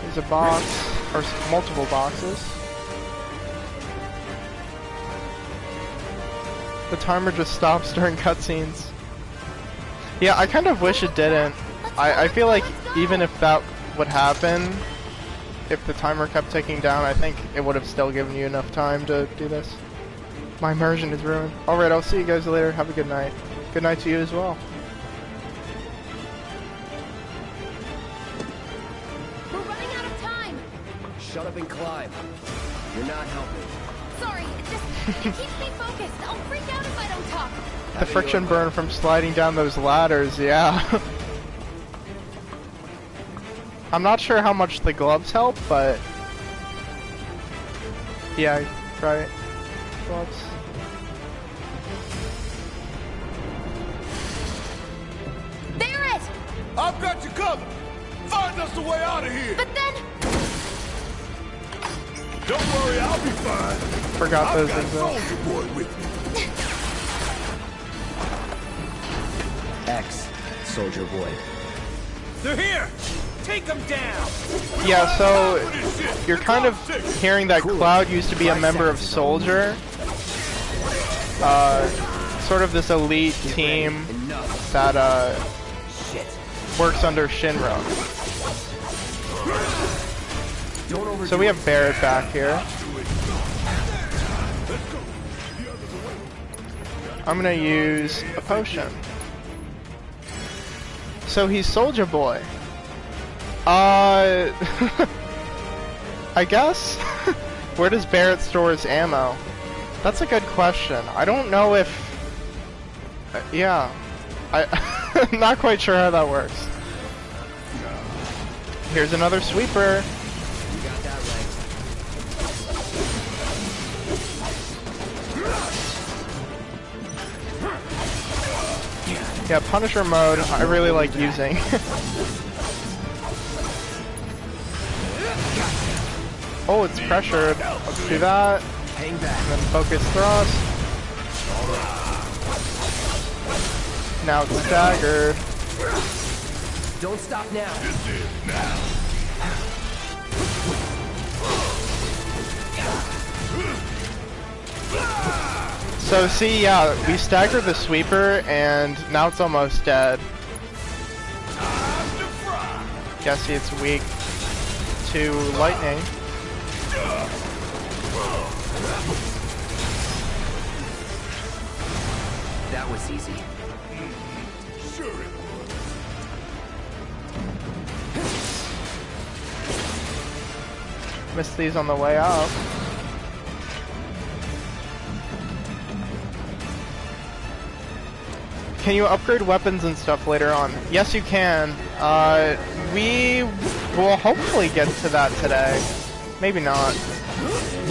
There's a box, or multiple boxes. The timer just stops during cutscenes. Yeah, I kind of wish it didn't. I feel like even if that would happen, if the timer kept ticking down, I think it would have still given you enough time to do this. My immersion is ruined. Alright, I'll see you guys later. Have a good night. Good night to you as well. We're running out of time. Shut up and climb. You're not helping. Sorry, it keeps me focused. I'll freak out if I don't talk. The friction burn from sliding down those ladders, yeah. I'm not sure how much the gloves help, but... yeah, right. Gloves. There it! I've got you covered. Find us the way out of here. But then... Don't worry, I'll be fine. Forgot those I've got exits. Soldier Boy with me. X, Soldier Boy. They're here! Take them down! Yeah, so you're kind of hearing that Cloud used to be a member of Soldier. Sort of this elite team that works under Shinra. So we have Barrett back here. I'm gonna use a potion. So he's Soldier Boy. I guess? Where does Barrett store his ammo? That's a good question. I don't know if... yeah. I'm not quite sure how that works. Here's another sweeper. You got that right. Yeah, Punisher mode, I really like using. Oh, it's pressured. Let's do that. Hang back. And then focus thrust. Now it's staggered. Don't stop now. So see, yeah, we staggered the sweeper, and now it's almost dead. Guess it's weak to lightning. That was easy. Sure it was. Missed these on the way out. Can you upgrade weapons and stuff later on? Yes, you can. We will hopefully get to that today. Maybe not. No shit.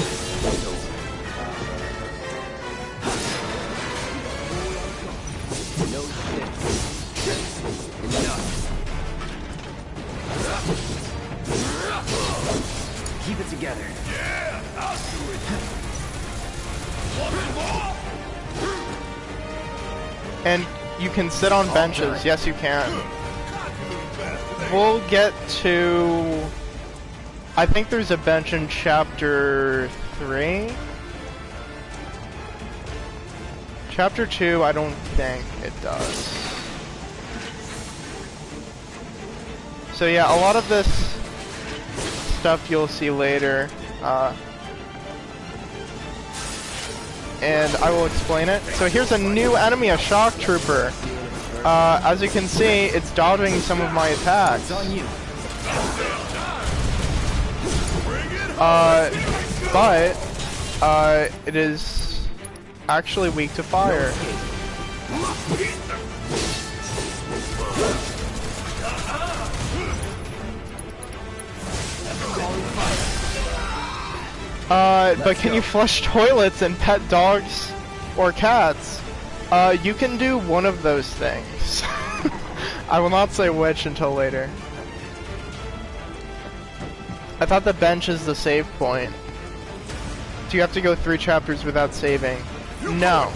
Enough. Keep it together. Yeah, I'll do it. Want more? And you can sit on benches. Yes, you can. We'll get to... I think there's a bench in chapter 3. Chapter 2, I don't think it does. So yeah, a lot of this stuff you'll see later. And I will explain it. So here's a new enemy, a shock trooper. As you can see, it's dodging some of my attacks. But it is actually weak to fire. But can you flush toilets and pet dogs or cats? You can do one of those things. I will not say which until later. I thought the bench is the save point. Do you have to go 3 chapters without saving? No.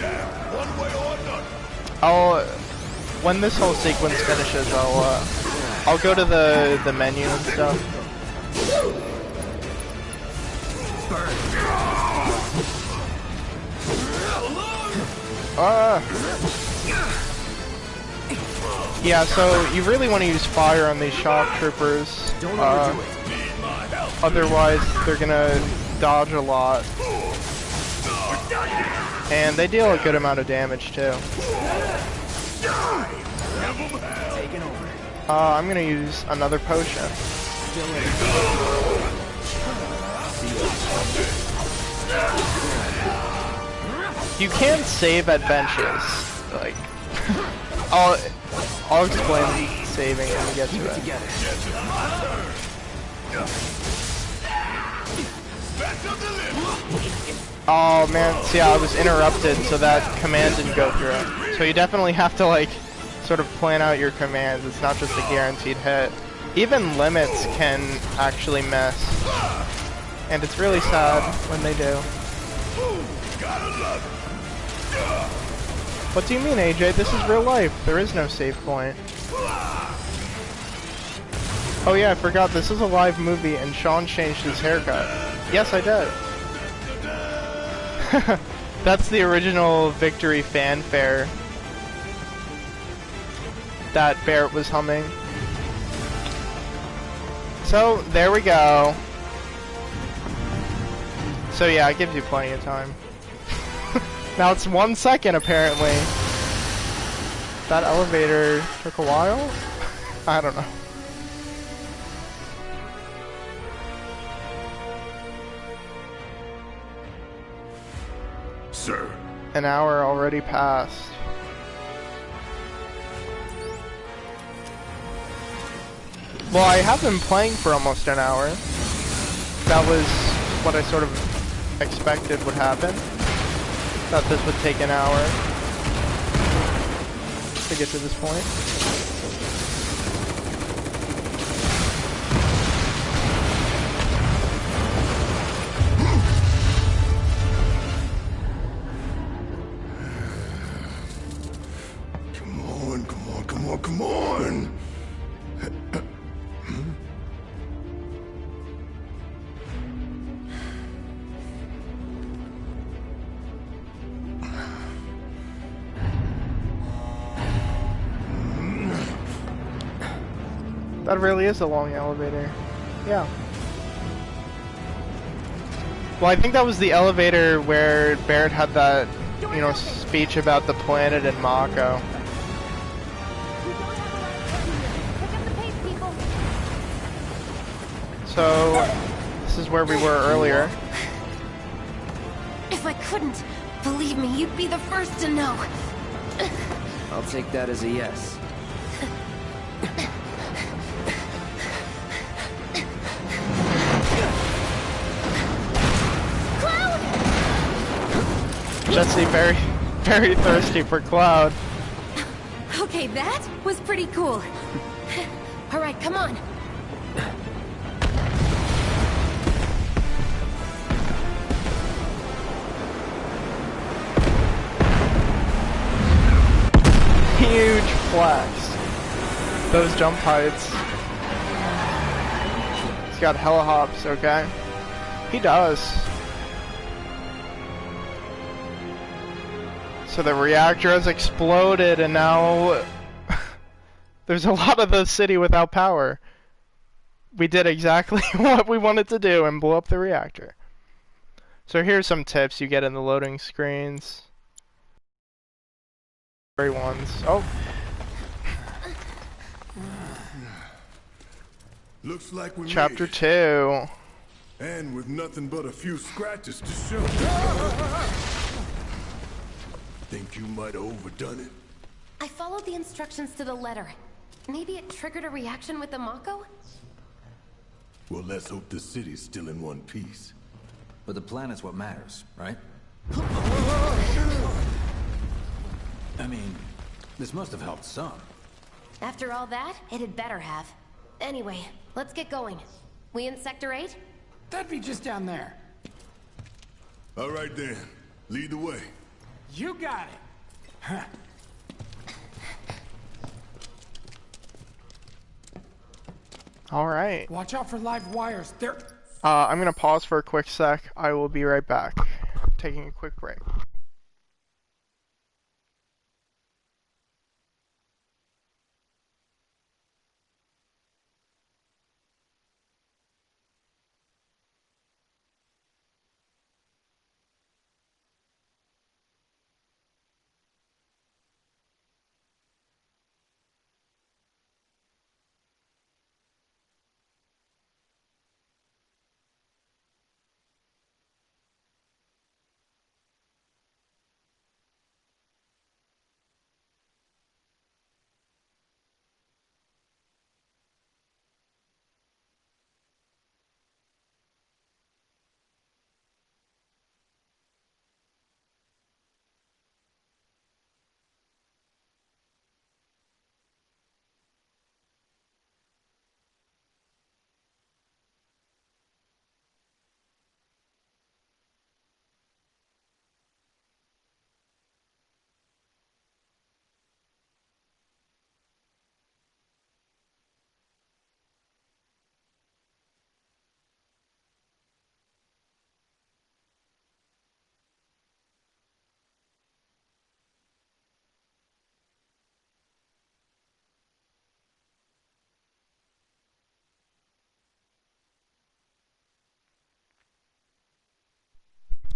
When this whole sequence finishes, I'll go to the menu and stuff. Yeah, so you really want to use fire on these shock troopers. Otherwise, they're gonna dodge a lot. And they deal a good amount of damage too. I'm gonna use another potion. You can save at benches. Like, I'll explain saving when we get to it. Oh man, see, I was interrupted, so that command didn't go through. So you definitely have to, like, sort of plan out your commands. It's not just a guaranteed hit. Even limits can actually miss. And it's really sad when they do. What do you mean, AJ? This is real life. There is no save point. Oh yeah, I forgot, this is a live movie and Sean changed his haircut. Yes, I did. That's the original Victory fanfare that Barrett was humming. So, there we go. So yeah, it gives you plenty of time. Now it's 1 second apparently. That elevator took a while? I don't know. Sir. An hour already passed. Well, I have been playing for almost an hour. That was what I sort of expected would happen. Thought this would take an hour to get to this point. Come on! That really is a long elevator. Yeah. Well, I think that was the elevator where Barrett had that, you know, speech about the planet and Mako. So, this is where we were earlier. If I couldn't, believe me, you'd be the first to know. I'll take that as a yes. Jesse, very thirsty for Cloud. Okay, that was pretty cool. Alright, come on. Huge flex. Those jump heights. He's got hella hops, okay? He does. So the reactor has exploded and now there's a lot of the city without power. We did exactly what we wanted to do and blew up the reactor. So here's some tips you get in the loading screens. Ones. Oh. Looks like we Chapter made it. 2. And with nothing but a few scratches to show. Think you might have overdone it? I followed the instructions to the letter. Maybe it triggered a reaction with the Mako? Well, let's hope the city's still in one piece. But the planet's what matters, right? I mean, this must have helped some. After all that, it had better have. Anyway, let's get going. We in Sector 8? That'd be just down there. All right then, lead the way. You got it. Huh. Alright. Watch out for live wires. They're... I'm gonna pause for a quick sec. I will be right back. Taking a quick break.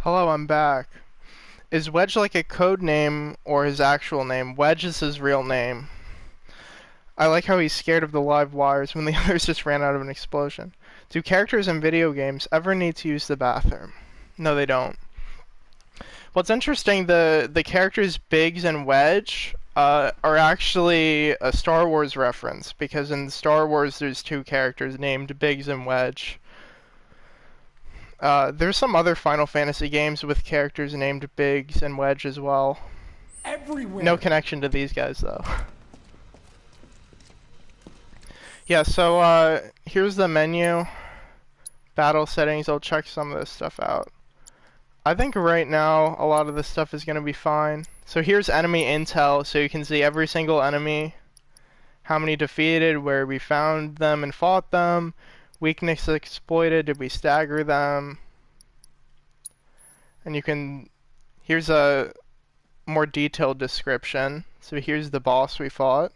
Hello, I'm back. Is Wedge like a code name or his actual name? Wedge is his real name. I like how he's scared of the live wires when the others just ran out of an explosion. Do characters in video games ever need to use the bathroom? No, they don't. What's interesting, the characters Biggs and Wedge are actually a Star Wars reference, because in Star Wars there's two characters named Biggs and Wedge. There's some other Final Fantasy games with characters named Biggs and Wedge as well. Everywhere. No connection to these guys, though. Yeah, so, here's the menu. Battle settings, I'll check some of this stuff out. I think right now, a lot of this stuff is going to be fine. So here's enemy intel, so you can see every single enemy. How many defeated, where we found them and fought them. Weakness exploited, did we stagger them? And you can... Here's a more detailed description. So here's the boss we fought.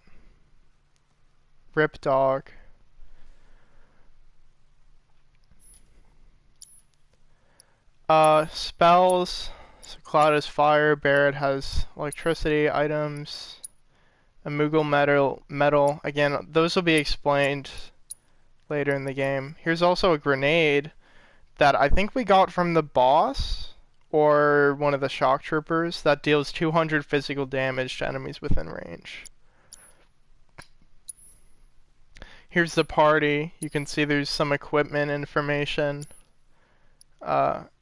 Rip Dog. Spells. So Cloud has fire, Barret has electricity, items. A Moogle metal. Again, those will be explained later in the game. Here's also a grenade that I think we got from the boss or one of the shock troopers that deals 200 physical damage to enemies within range. Here's the party. You can see there's some equipment information.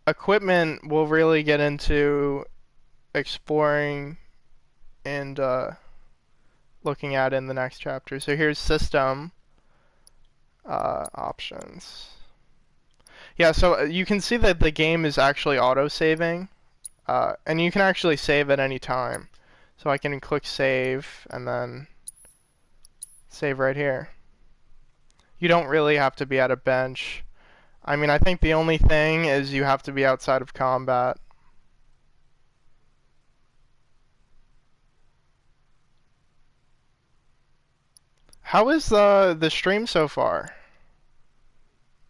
Equipment we'll really get into exploring and looking at in the next chapter. So here's system options. Yeah, so you can see that the game is actually auto-saving, and you can actually save at any time. So I can click save and then save right here. You don't really have to be at a bench. I mean, I think the only thing is you have to be outside of combat. How is the stream so far?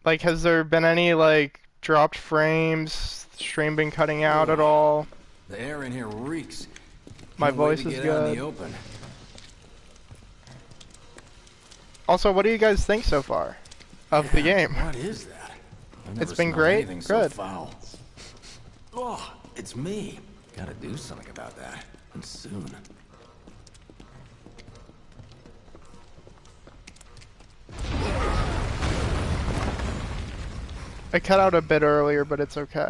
Like, has there been any, like, dropped frames? Stream been cutting out at all? The air in here reeks. My voice is good. Also, what do you guys think so far of the game? What is that? It's been great. Good. So foul. Oh, it's me. Gotta do something about that. And soon. I cut out a bit earlier, but it's okay.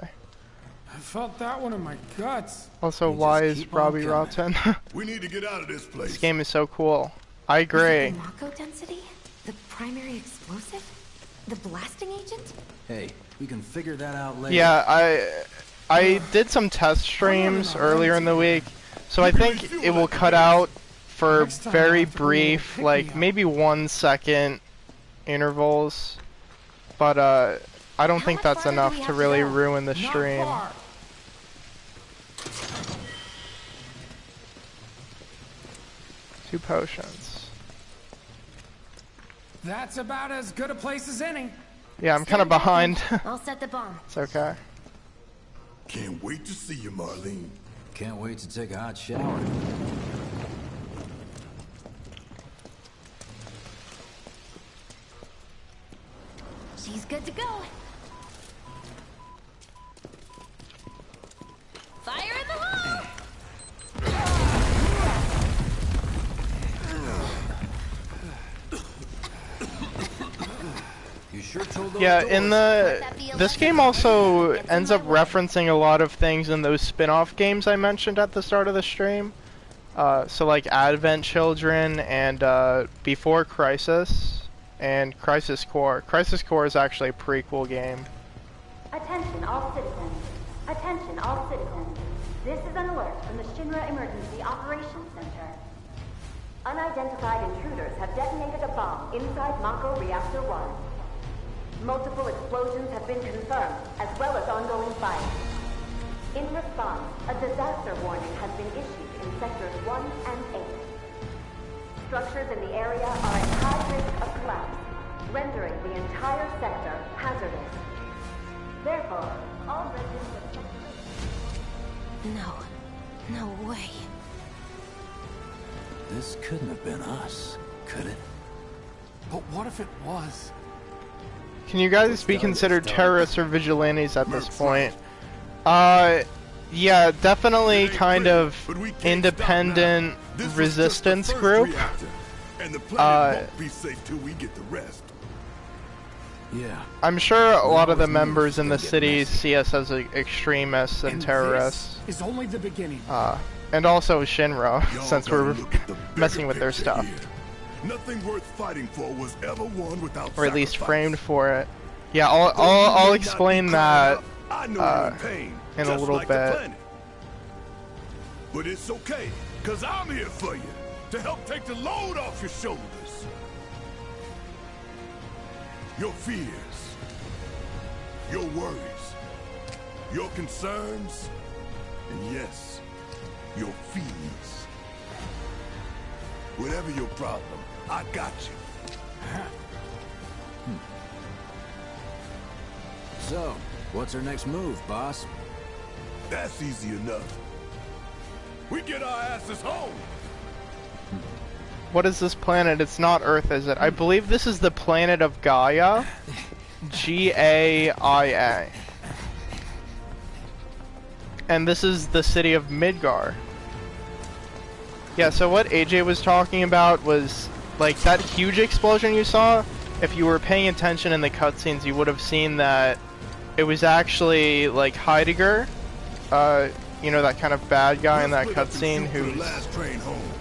I felt that one in my guts. Also, why is Robbie Rotten? We need to get out of this place. This game is so cool. I agree. The mako density? The primary explosive? The blasting agent? Hey, we can figure that out later. Yeah, I did some test streams earlier in the week, so I think it will cut out for very brief, like maybe 1 second intervals, but I don't think that's enough to really ruin the stream. 2 potions. That's about as good a place as any. Yeah, I'm kind of behind. I'll set the bomb. It's okay. Can't wait to see you, Marlene. Can't wait to take a hot shower. She's good to go. Fire in the hole! You sure told those Yeah, doors? in this game also ends up referencing a lot of things in those spin-off games I mentioned at the start of the stream. So like Advent Children and Before Crisis and Crisis Core. Crisis Core is actually a prequel game. Attention all citizens. Attention all citizens. This is an alert from the Shinra Emergency Operations Center. Unidentified intruders have detonated a bomb inside Mako Reactor 1. Multiple explosions have been confirmed, as well as ongoing fire. In response, a disaster warning has been issued in Sectors 1 and 8. Structures in the area are at high risk of collapse, rendering the entire sector hazardous. Therefore, all residents of Sector... No way. This couldn't have been us, could it? But what if it was? Can you guys be considered terrorists or vigilantes at this point? Yeah, definitely kind of independent resistance group. And the planet won't be safe till we get the rest. Yeah. I'm sure a lot of the members in the city see us as extremists and terrorists. This is only the beginning. And also Shinra, since we're messing with their stuff. Here. Nothing worth fighting for was ever won without or at least sacrifice. framed for it. Yeah, I'll explain that in a little bit. But it's okay, cause I'm here for you to help take the load off your shoulders. Your fears, your worries, your concerns, and yes, your feelings. Whatever your problem, I got you. So, what's our next move, boss? That's easy enough. We get our asses home. What is this planet? It's not Earth, is it? I believe this is the planet of Gaia. Gaia. And this is the city of Midgar. Yeah, so what AJ was talking about was, like, that huge explosion you saw. If you were paying attention in the cutscenes, you would have seen that it was actually, like, Heidegger, you know, that kind of bad guy in that cutscene who's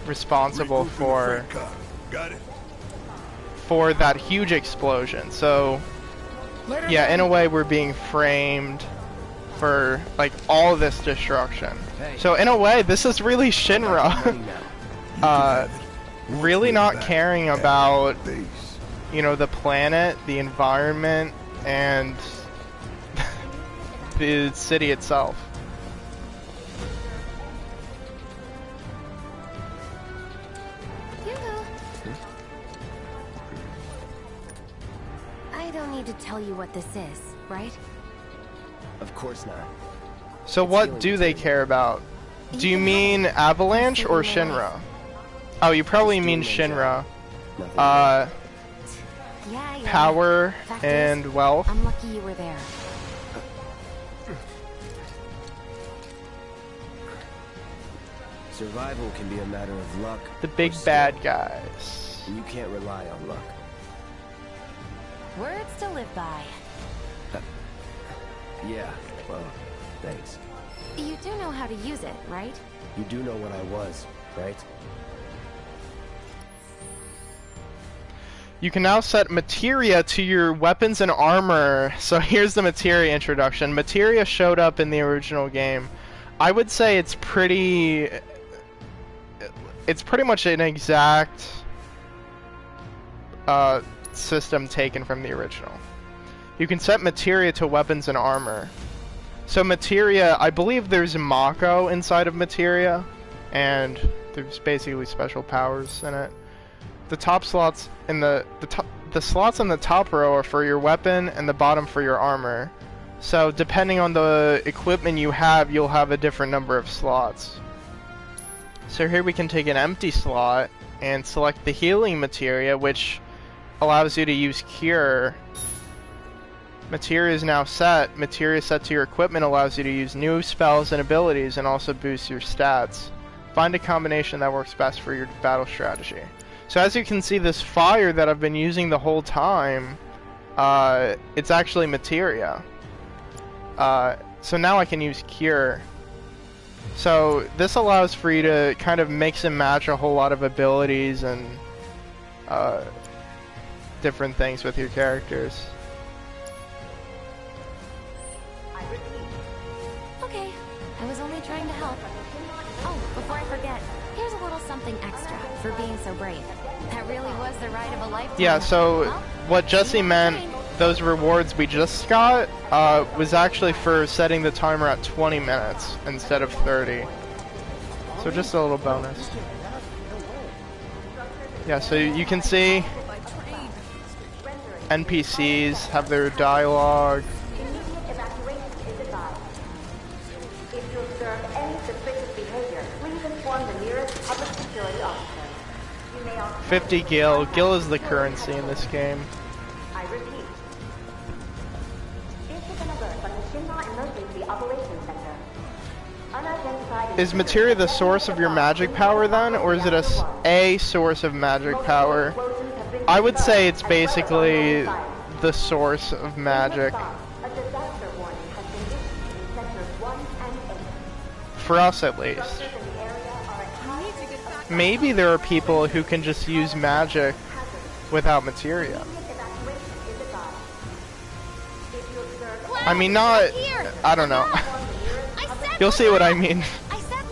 responsible for that huge explosion. So, yeah, in a way, we're being framed for, like, all this destruction. So, in a way, this is really Shinra. Really not caring about, you know, the planet, the environment, and the city itself. I don't need to tell you what this is, right? Of course not. So what do they care about? Do you mean Avalanche or Shinra? Oh, you probably mean Shinra. Power and wealth. I'm lucky you were there. Survival can be a matter of luck. The big bad guys. And you can't rely on luck. Words to live by. Yeah, well, thanks. You do know how to use it, right? You do know what I was, right? You can now set materia to your weapons and armor. So here's the materia introduction. Materia showed up in the original game. I would say it's pretty much an exact system taken from the original. You can set materia to weapons and armor. So materia, I believe there's mako inside of materia, and there's basically special powers in it. The top slots in the slots in the top row are for your weapon, and the bottom for your armor. So depending on the equipment you have, you'll have a different number of slots. So here we can take an empty slot and select the healing materia, which allows you to use cure. Materia is now set. Materia set to your equipment allows you to use new spells and abilities and also boost your stats. Find a combination that works best for your battle strategy. So as you can see, this fire that I've been using the whole time, it's actually materia. So now I can use cure. So this allows for you to kind of mix and match a whole lot of abilities and different things with your characters. Okay, I was only trying to help. Oh, before I forget, here's a little something extra for being so brave. That really was the ride of a lifetime. Yeah, so Well, what Jesse meant, those rewards we just got, was actually for setting the timer at 20 minutes instead of 30. So just a little bonus. Yeah, so you can see NPCs have their dialogue. Immediate evacuation is advised. If you observe any suspicious behavior, please inform the nearest public security officer. You may also 50 gil. Gil is the currency in this game. I repeat. This is an alert from the Shinra Emergency Operations Center. Unidentified Is materia the source of your magic power then, or is it a source of magic power? I would say it's basically the source of magic. A disaster warning has been issued in sectors 1 and 8. For us at least. Structures in the area are at high Maybe there are people who can just use magic without materia. evacuation is advised. If you observe I mean, not... I don't know. You'll see what I mean.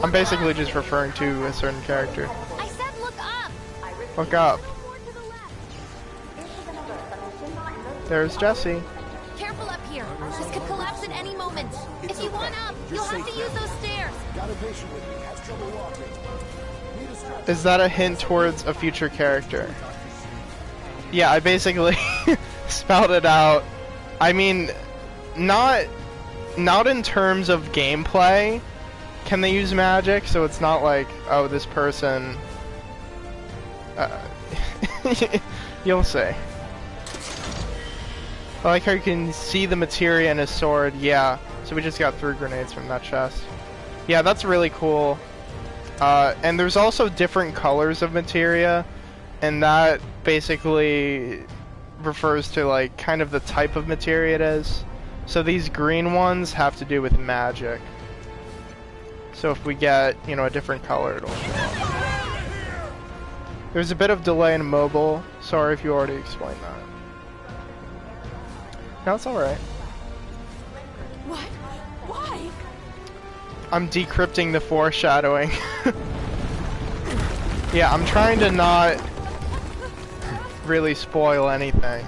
I'm basically just referring to a certain character. I said look up. Look up. More to the left. There's Jesse. Careful up here. This could collapse at any moment. If you want up, you'll have to use those stairs. Is that a hint towards a future character? Yeah, I basically spelled it out. I mean, not in terms of gameplay can they use magic, so it's not like, oh, this person... you'll see. I like how you can see the materia in his sword. Yeah, so we just got 3 grenades from that chest. Yeah, that's really cool. And there's also different colors of materia, and that basically refers to like kind of the type of materia it is. So these green ones have to do with magic. So if we get, you know, a different color, it'll show up. There's a bit of delay in mobile. Sorry if you already explained that. No, it's alright. What? Why? I'm decrypting the foreshadowing. Yeah, I'm trying to not really spoil anything.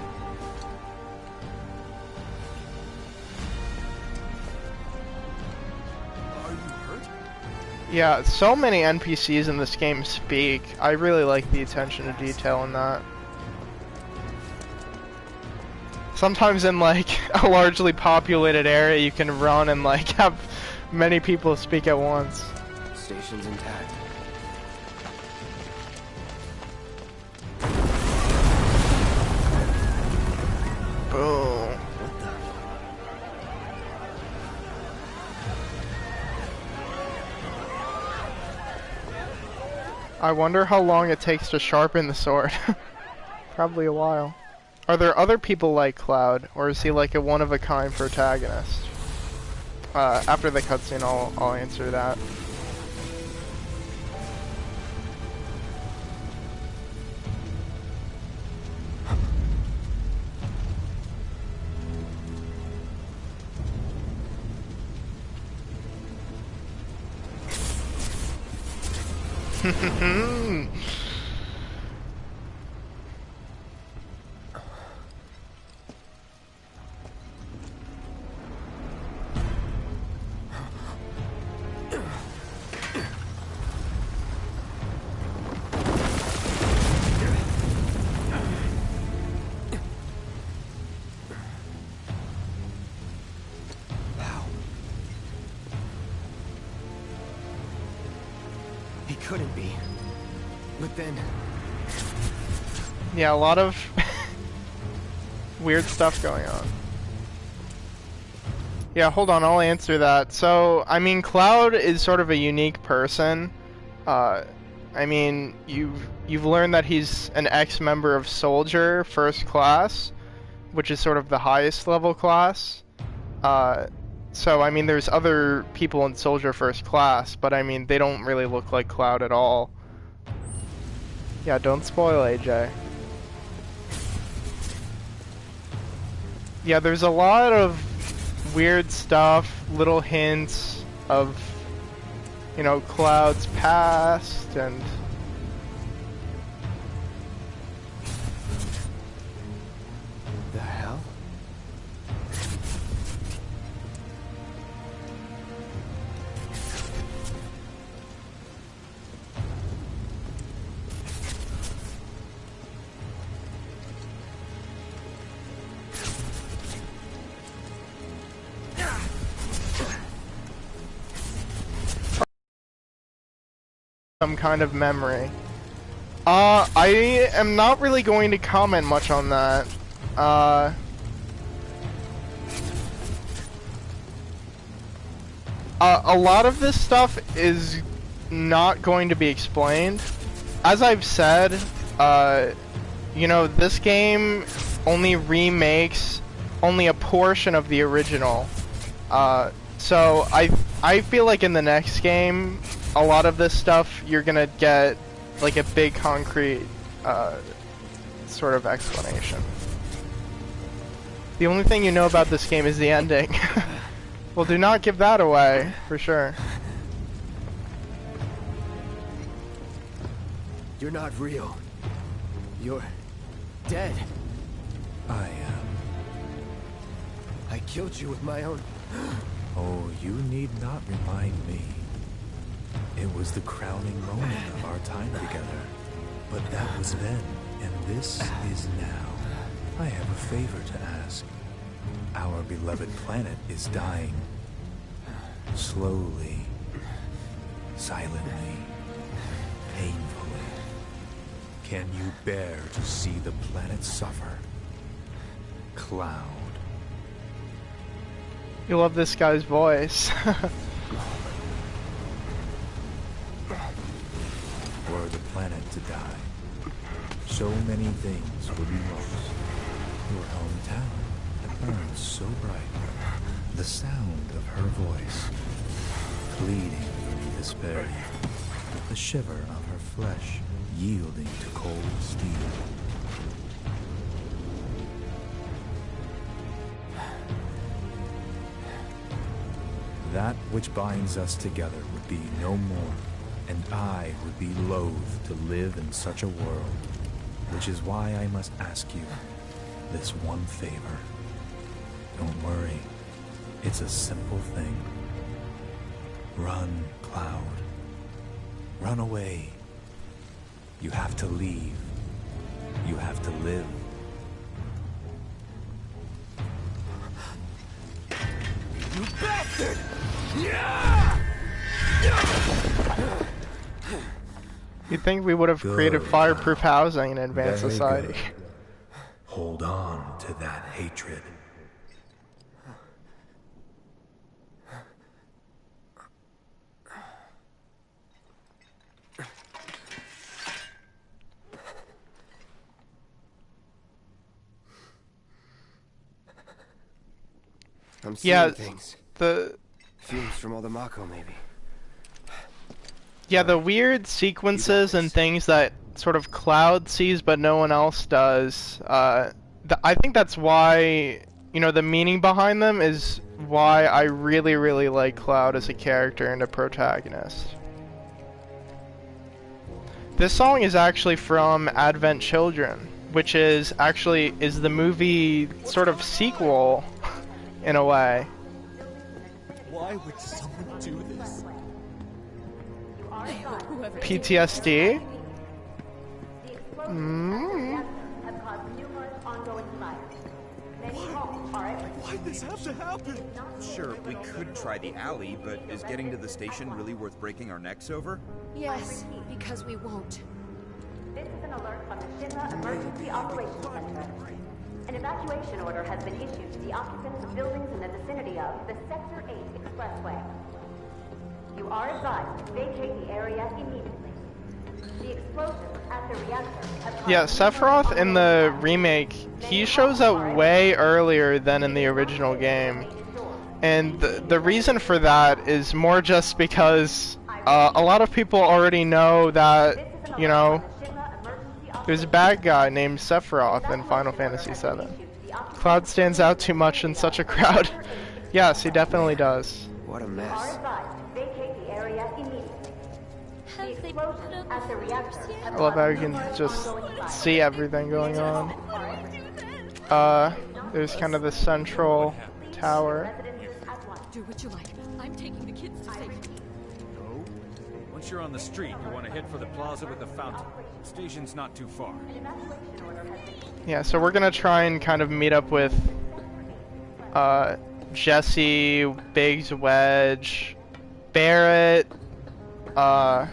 Yeah, so many NPCs in this game speak. I really like the attention to detail in that. Sometimes in like a largely populated area you can run and like have many people speak at once. Station's intact. Boom. I wonder how long it takes to sharpen the sword. Probably a while. Are there other people like Cloud, or is he like a one-of-a-kind protagonist? After the cutscene, I'll answer that. couldn't be. But then... Yeah, a lot of weird stuff going on. Yeah, hold on, I'll answer that. So, I mean, Cloud is sort of a unique person. I mean, you've learned that he's an ex-member of Soldier First Class, which is sort of the highest level class. So, I mean, there's other people in Soldier First Class, but I mean, they don't really look like Cloud at all. Yeah, don't spoil AJ. Yeah, there's a lot of weird stuff, little hints of, you know, Cloud's past and... The hell? Some kind of memory. I am not really going to comment much on that. A lot of this stuff is not going to be explained. As I've said, you know, this game only remakes only a portion of the original. So I feel like in the next game, a lot of this stuff you're gonna get like a big concrete sort of explanation. The only thing you know about this game is the ending. Well, do not give that away, for sure. You're not real. You're dead. I am. I killed you with my own... Oh, you need not remind me. It was the crowning moment of our time together. But that was then, and this is now. I have a favor to ask. Our beloved planet is dying. Slowly. Silently. Painfully. Can you bear to see the planet suffer? Cloud. You love this guy's voice. Were the planet to die, so many things would be lost. Your hometown that burns so bright. The sound of her voice, pleading beneath despair. The shiver of her flesh, yielding to cold steel. That which binds us together would be no more, and I would be loath to live in such a world, which is why I must ask you this one favor. Don't worry, it's a simple thing. Run, Cloud. Run away. You have to leave. You have to live. You bastard! Yeah! You'd think we would have created fireproof housing in advanced Very society. good. Hold on to that hatred. I'm seeing things. The fumes from all the mako, maybe. Yeah, the weird sequences and things that sort of Cloud sees but no one else does. I think that's why, you know, the meaning behind them is why I really, really like Cloud as a character and a protagonist. This song is actually from Advent Children, which is actually the movie sort of sequel in a way. Why would someone do this? PTSD? Why'd this have to happen? Sure, we could try the alley, but is getting to the station really worth breaking our necks over? Yes, because we won't. This is an alert from the Shinra Emergency Operations Center. An evacuation order has been issued to the occupants of buildings in the vicinity of the Sector 8 Expressway. You are advised to vacate the area immediately. The explosions at the reactor have caused... Yeah, Sephiroth in the remake, he shows up way earlier than in the original game. And the reason for that is more just because a lot of people already know that, you know, there's a bad guy named Sephiroth in Final Fantasy VII. Cloud stands out too much in such a crowd. Yes, he definitely does. What a mess. I love how you can just see everything going on. There's kind of the central tower. Do what you like. I'm taking the kids to safety. No. Once you're on the street, you want to head for the plaza with the fountain. The station's not too far. Yeah, so we're gonna try and kind of meet up with Jesse, Biggs, Wedge, Barrett, but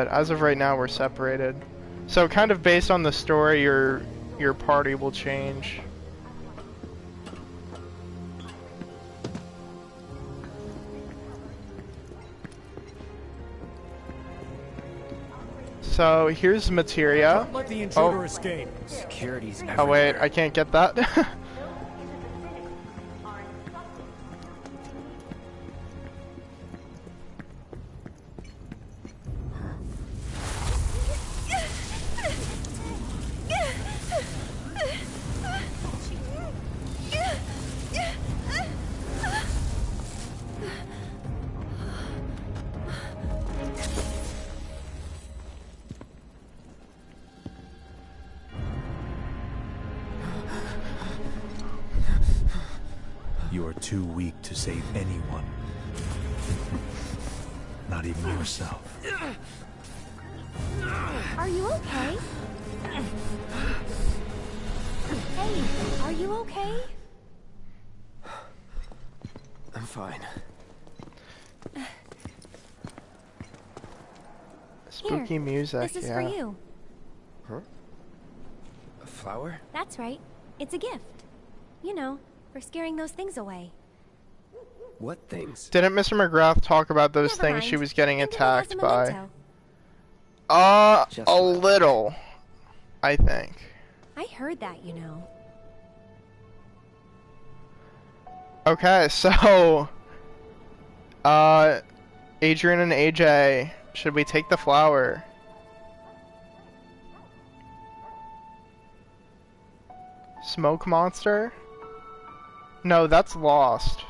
as of right now we're separated. So kind of based on the story, your party will change. So here's materia. Let the intruder escape. Security's Oh wait, I can't get that. You are too weak to save anyone. Not even yourself. Are you okay? Hey, are you okay? I'm fine. Spooky Here, music, this is yeah. for you. Huh? A flower? That's right. It's a gift. You know, for scaring those things away. What things? Didn't Mr. McGrath talk about those Never things mind. she was getting Think of it as attacked a by? memento. A little, I think. I heard that, you know. Okay, so, Adrian and AJ, should we take the flower? Smoke monster? No, that's lost.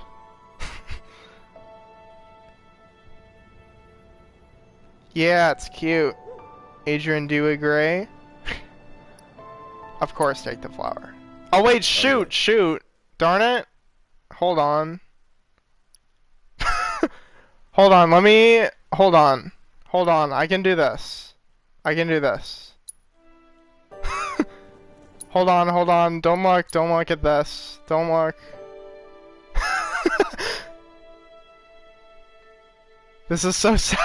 Yeah, it's cute. Adrian, do you agree? Of course, take the flower. Oh wait, shoot, shoot. Darn it. Hold on. Hold on, let me... Hold on. Hold on, I can do this. I can do this. Hold on. Don't look at this. Don't look. This is so sad.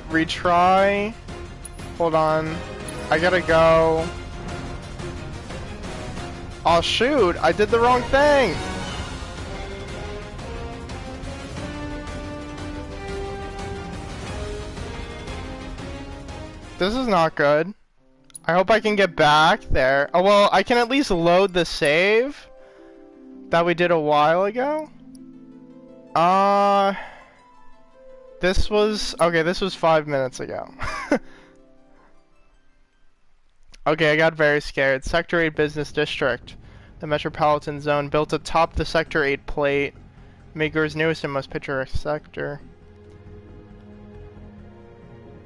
Retry. Hold on. I gotta go. Oh shoot, I did the wrong thing! This is not good. I hope I can get back there. Oh well, I can at least load the save that we did a while ago. This was 5 minutes ago. Okay, I got very scared. Sector 8 Business District. The Metropolitan Zone built atop the Sector 8 plate. Midgar's newest and most picturesque sector.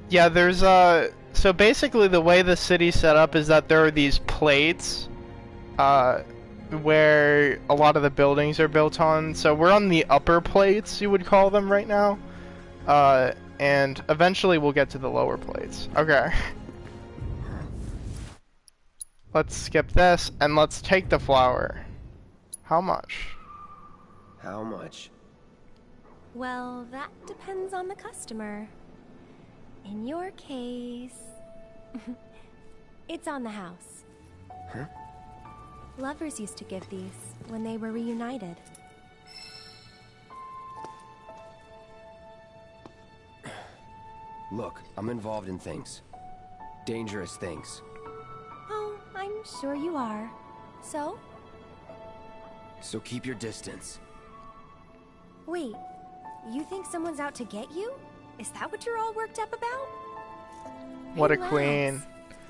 Yeah, there's so basically the way the city's set up is that there are these plates where a lot of the buildings are built on. So we're on the upper plates, you would call them right now. And eventually we'll get to the lower plates. Okay. let's skip this and let's take the flower. How much? How much? Well, that depends on the customer. In your case, it's on the house. Huh? Lovers used to give these when they were reunited. Look, I'm involved in things. Dangerous things. Oh, I'm sure you are. So? So keep your distance. Wait, you think someone's out to get you? Is that what you're all worked up about? What a Relax. queen.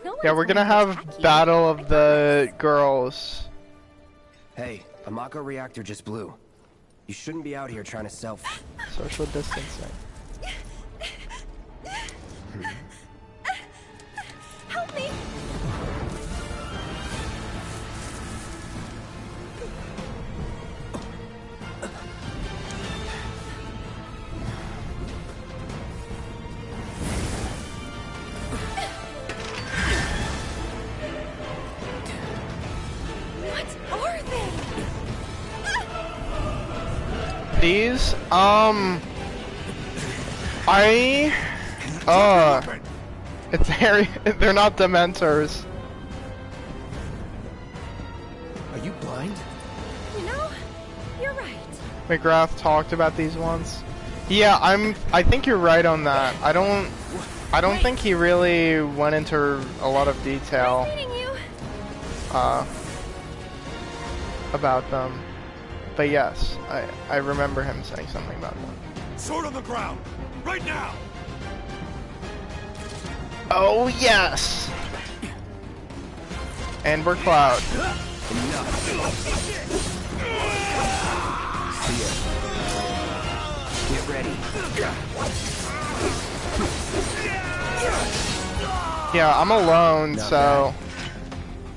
No Yeah, one's we're going gonna to have attack you. battle of the girls. Hey, a mako reactor just blew. You shouldn't be out here trying to sell. Social distancing. Help me! What are they? These, they're not Dementors. Are you blind? You know, you're right. McGrath talked about these once. Yeah, I think you're right on that. I don't think he really went into a lot of detail about them. But yes, I remember him saying something about them. Sword on the ground, right now! Oh yes! And we're Cloud. Get ready. Yeah, I'm alone, so...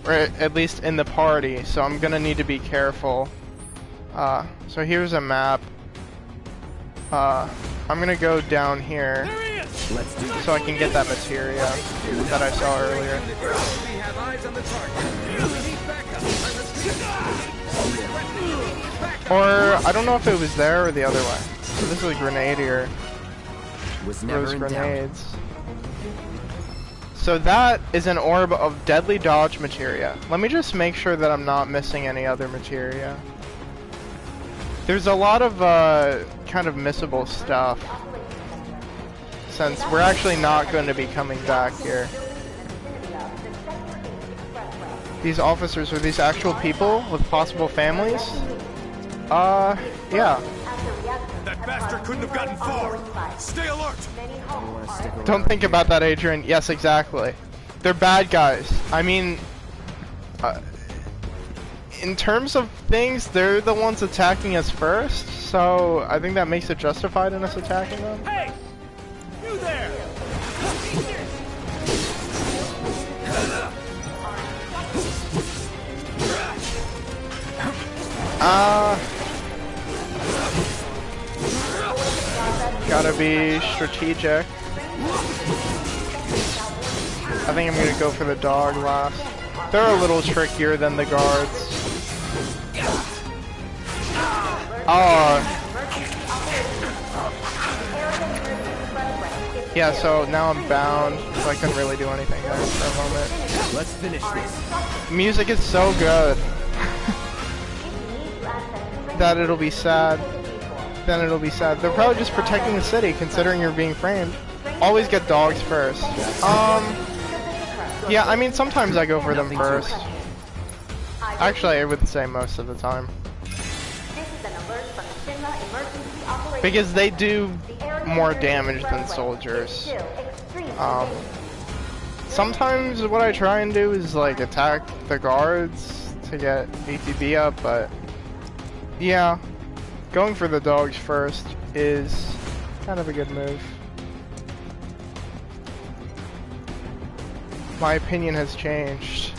Or at least in the party, so I'm gonna need to be careful. So here's a map. I'm gonna go down here so I can get that materia that I saw earlier. Or I don't know if it was there or the other way. So this is a grenadier. Those grenades. So that is an orb of deadly dodge materia. Let me just make sure that I'm not missing any other materia. There's a lot of kind of missable stuff, since we're actually not going to be coming back here. These officers, are these actual people with possible families? Yeah. That bastard couldn't have gotten far! Stay alert! Don't think about that, Adrian. Yes, exactly. They're bad guys. I mean, in terms of things, they're the ones attacking us first, so I think that makes it justified in us attacking them. Hey! You there! Gotta be strategic. I think I'm gonna go for the dog last. They're a little trickier than the guards. Yeah, so now I'm bound, so I couldn't really do anything there for a moment. Let's finish this. Music is so good that it'll be sad. Then it'll be sad. They're probably just protecting the city, considering you're being framed. Always get dogs first. Yeah, I mean, sometimes I go for them first. Actually, I would say most of the time. Because they do more damage than soldiers. Sometimes what I try and do is, like, attack the guards to get ATB up, but... yeah, going for the dogs first is kind of a good move. My opinion has changed.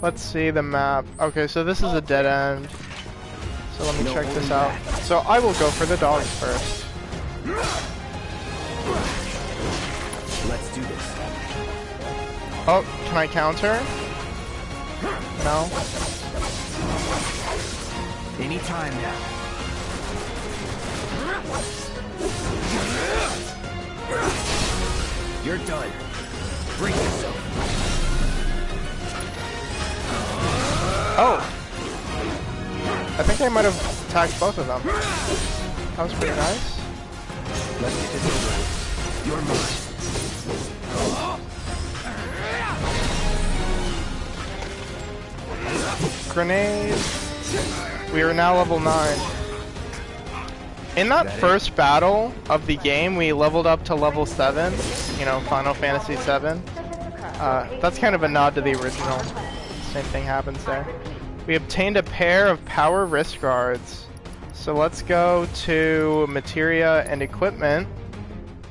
Let's see the map. Okay, so this is a dead end. So let me check this out. So I will go for the dogs first. do this. Oh, can I counter? No. Any time now. You're done. Bring yourself. Oh! I think I might have attacked both of them. That was pretty nice. Let's get this over with. You're mine. Grenade. We are now level 9. In that first battle of the game, we leveled up to level 7. You know, Final Fantasy 7. That's kind of a nod to the original. Same thing happens there. We obtained a pair of power wrist guards. So let's go to materia and equipment.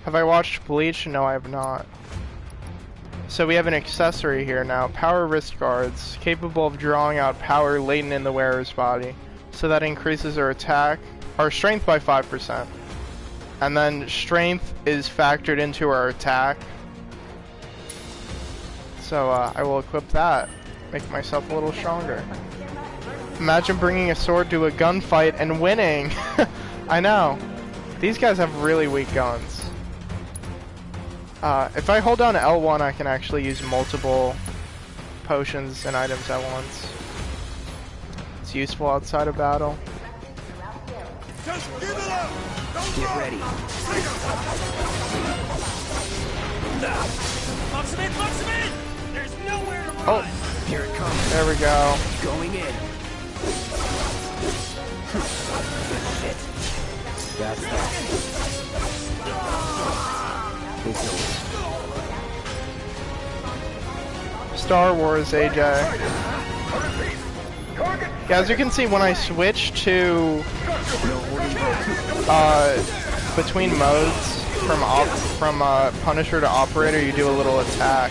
Have I watched Bleach? No, I have not. So we have an accessory here now. Power wrist guards, capable of drawing out power latent in the wearer's body. So that increases our attack, our strength by 5%. And then strength is factored into our attack. So I will equip that. Make myself a little stronger. Imagine bringing a sword to a gunfight and winning. I know. These guys have really weak guns. If I hold down L1, I can actually use multiple potions and items at once. It's useful outside of battle. Just give it up! Get ready. Box him in! Box him in! There's nowhere to run! Oh! Here it comes. There we go. Going in. Shit. That's that. It's over. Star Wars AJ. Yeah, as you can see, when I switch to between modes from Punisher to Operator, you do a little attack.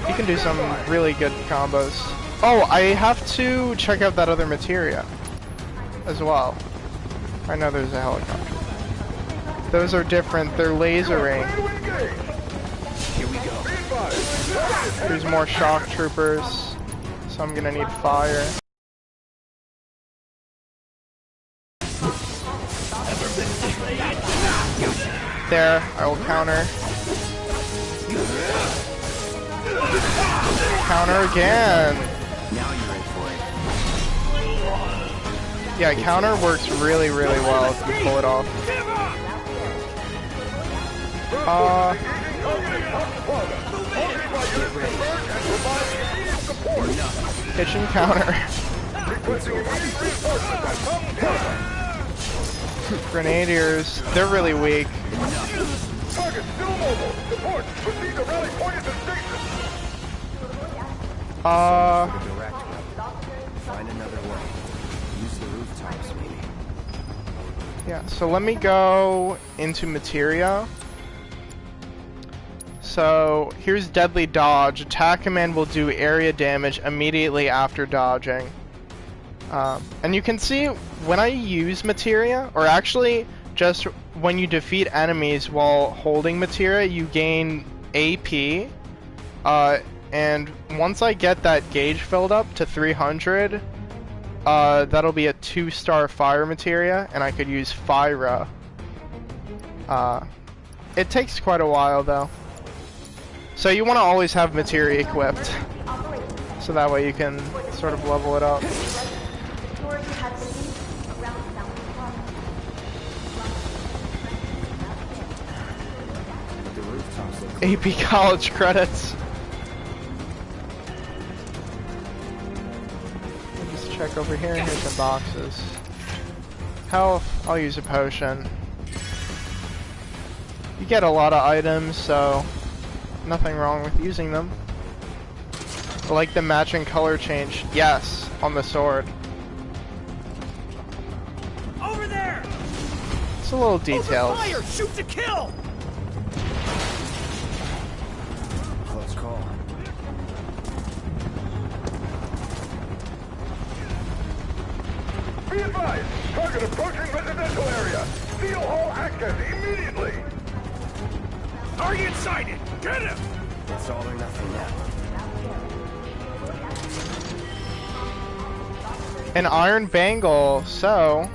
You can do some really good combos. Oh, I have to check out that other materia as well. I know there's a helicopter. Those are different. They're lasering. Here we go. There's more shock troopers, so I'm gonna need fire. There, I will counter. Counter again. Now you're in for it. Yeah, counter works really, really well if you pull it off. Kitchen counter. Grenadiers, they're really weak. Find another way. Use the rooftops, maybe. Yeah, so let me go into materia. So here's deadly dodge. Attack command will do area damage immediately after dodging. And you can see when I use materia, or actually just when you defeat enemies while holding materia, you gain AP. And once I get that gauge filled up to 300, that'll be a 2-star fire materia, and I could use Fyra. It takes quite a while though. So you want to always have materia equipped, so that way you can sort of level it up. AP college credits. Let me just check over here, and here's some boxes. Health, I'll use a potion. You get a lot of items, so nothing wrong with using them. I like the matching color change. Yes, on the sword. Over there! It's a little details. Fire! Shoot to kill! Close call. Be advised! Target approaching residential area! Steel Hall access immediately! Target sighted! Get him! It's all or nothing now. An iron bangle, so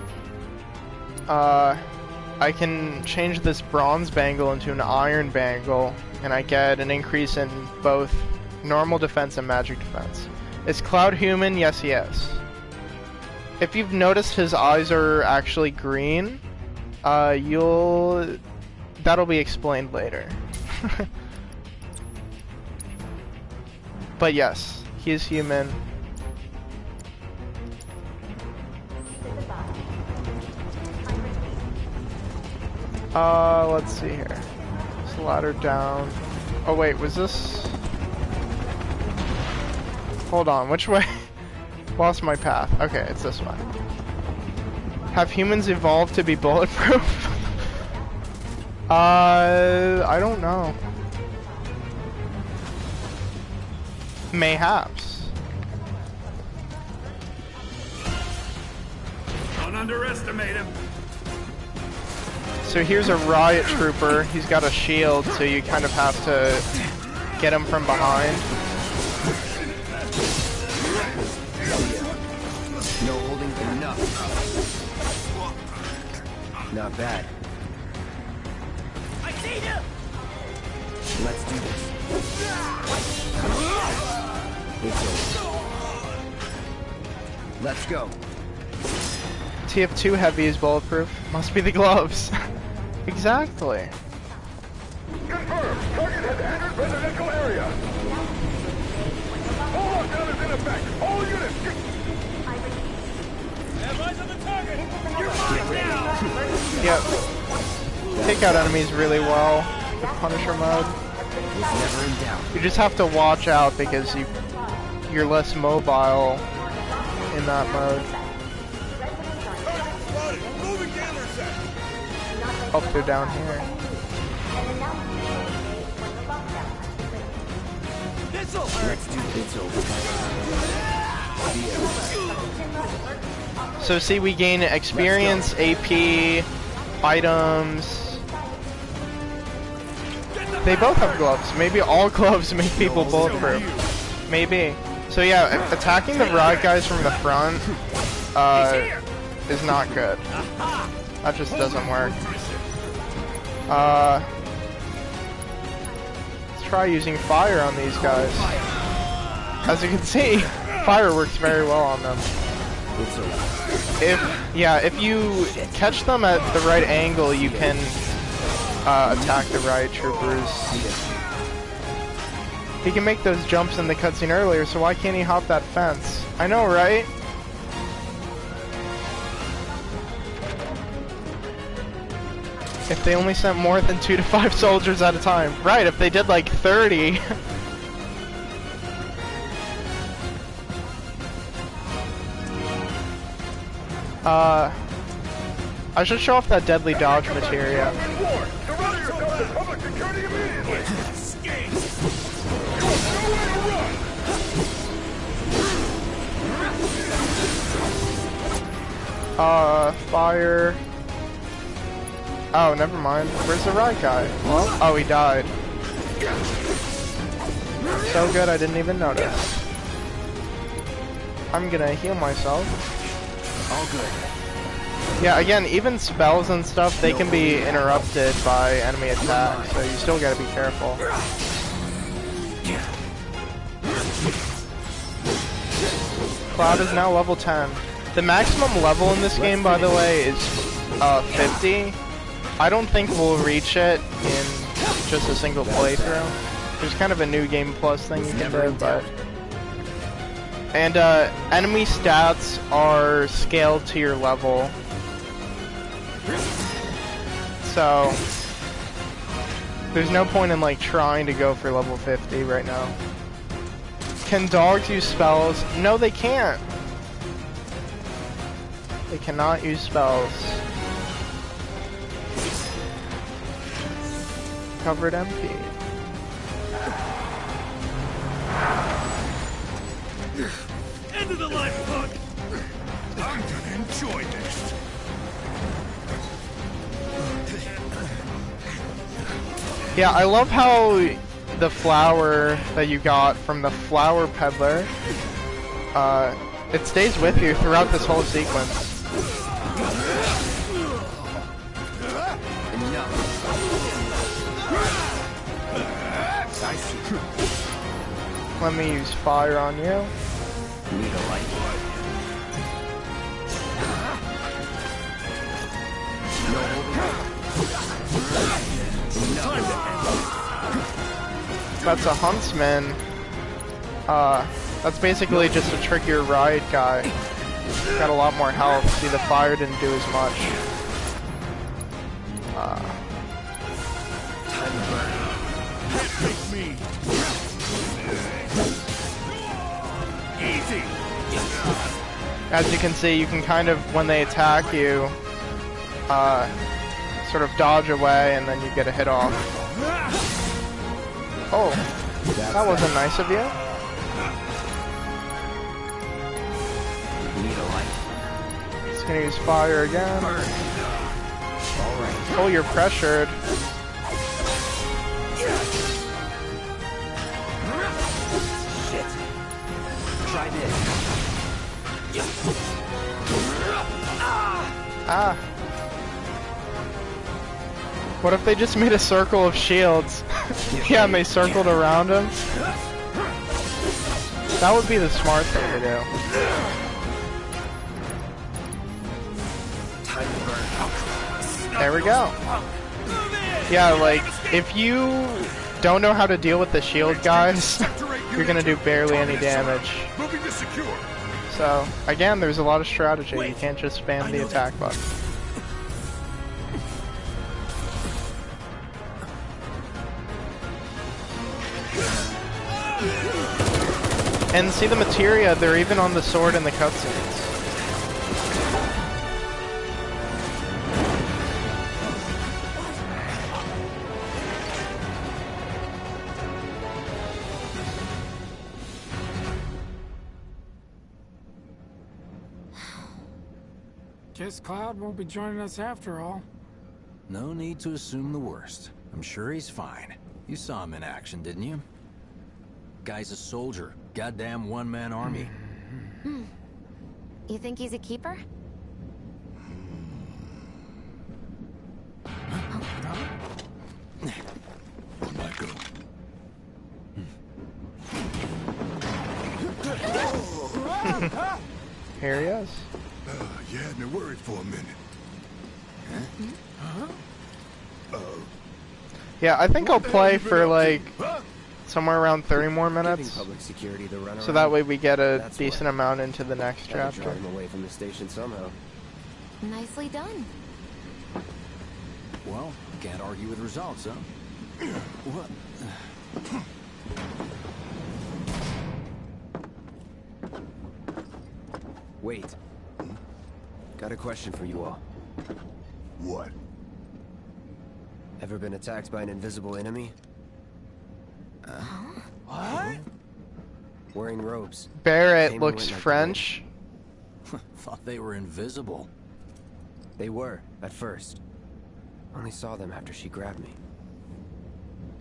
I can change this bronze bangle into an iron bangle, and I get an increase in both normal defense and magic defense. Is Cloud human? Yes, he is. If you've noticed his eyes are actually green, that'll be explained later. But yes, he is human. Let's see here. This ladder down. Oh wait, was this? Hold on, which way? Lost my path. Okay, it's this way. Have humans evolved to be bulletproof? I don't know. Mayhaps. Don't underestimate him. So here's a riot trooper. He's got a shield, so you kind of have to get him from behind. No holding enough. Not bad. I see him! Let's do this. It's over. Let's go. TF2 heavy is bulletproof. Must be the gloves. Exactly. Confirmed. Target has entered residential area. Full lockdown is in effect. All units. Have eyes on the target. You're mine now. Yep. Take out enemies really well with Punisher mode. Never in doubt. You just have to watch out because you're less mobile in that mode. Oh, they're down here. Let's do this over. So see, we gain experience, AP, items. They both have gloves. Maybe all gloves make people bulletproof. Maybe. So yeah, attacking the riot guys from the front is not good. That just doesn't work. Let's try using fire on these guys. As you can see, fire works very well on them. If you catch them at the right angle, you can attack the riot troopers. He can make those jumps in the cutscene earlier, so why can't he hop that fence? I know, right? If they only sent more than 2 to 5 soldiers at a time. Right, if they did like 30. I should show off that deadly dodge materia. Fire. Oh, never mind. Where's the right guy? Well, oh, he died. So good, I didn't even notice. I'm gonna heal myself. All good. Yeah, again, even spells and stuff, they can be interrupted by enemy attacks, so you still gotta be careful. Cloud is now level 10. The maximum level in this game, by the way, is 50. I don't think we'll reach it in just a single playthrough. There's kind of a new game plus thing you can do, but... And enemy stats are scaled to your level. So there's no point in like trying to go for level 50 right now. Can dogs use spells? No, they can't. They cannot use spells. Covered MP. End of the line, punk! I'm gonna enjoy this. Yeah, I love how the flower that you got from the flower peddler, it stays with you throughout this whole sequence. Let me use fire on you. Need a light. That's a huntsman. That's basically just a trickier ride guy. Got a lot more health. See, the fire didn't do as much. Time to burn. Can't make me. Easy. As you can see, you can kind of, when they attack you, sort of dodge away and then you get a hit off. Oh, that wasn't nice of you. Need a light. Just gonna use fire again. Alright. Oh, you're pressured. Shit. Try this. Ah. What if they just made a circle of shields? Yeah, and they circled around him? That would be the smart thing to do. There we go. Yeah, like, if you don't know how to deal with the shield guys, you're gonna do barely any damage. So, again, there's a lot of strategy. You can't just spam the attack button. And see the materia, they're even on the sword in the cutscenes. Guess Cloud won't be joining us after all. No need to assume the worst. I'm sure he's fine. You saw him in action, didn't you? Guy's a soldier. Goddamn one-man army. You think he's a keeper? Mako. Here he is. You had me worried for a minute. Yeah, I think I'll play for like somewhere around 30 more minutes. Public security the runaround. So that way we get a decent amount into the next chapter. Drive him away from the station somehow. Nicely done. Well, can't argue with results, huh? What? Wait. Got a question for you all. What? Ever been attacked by an invisible enemy? What? Wearing robes. Barrett Came and looks went like French. Thought they were invisible. They were, at first. Only saw them after she grabbed me.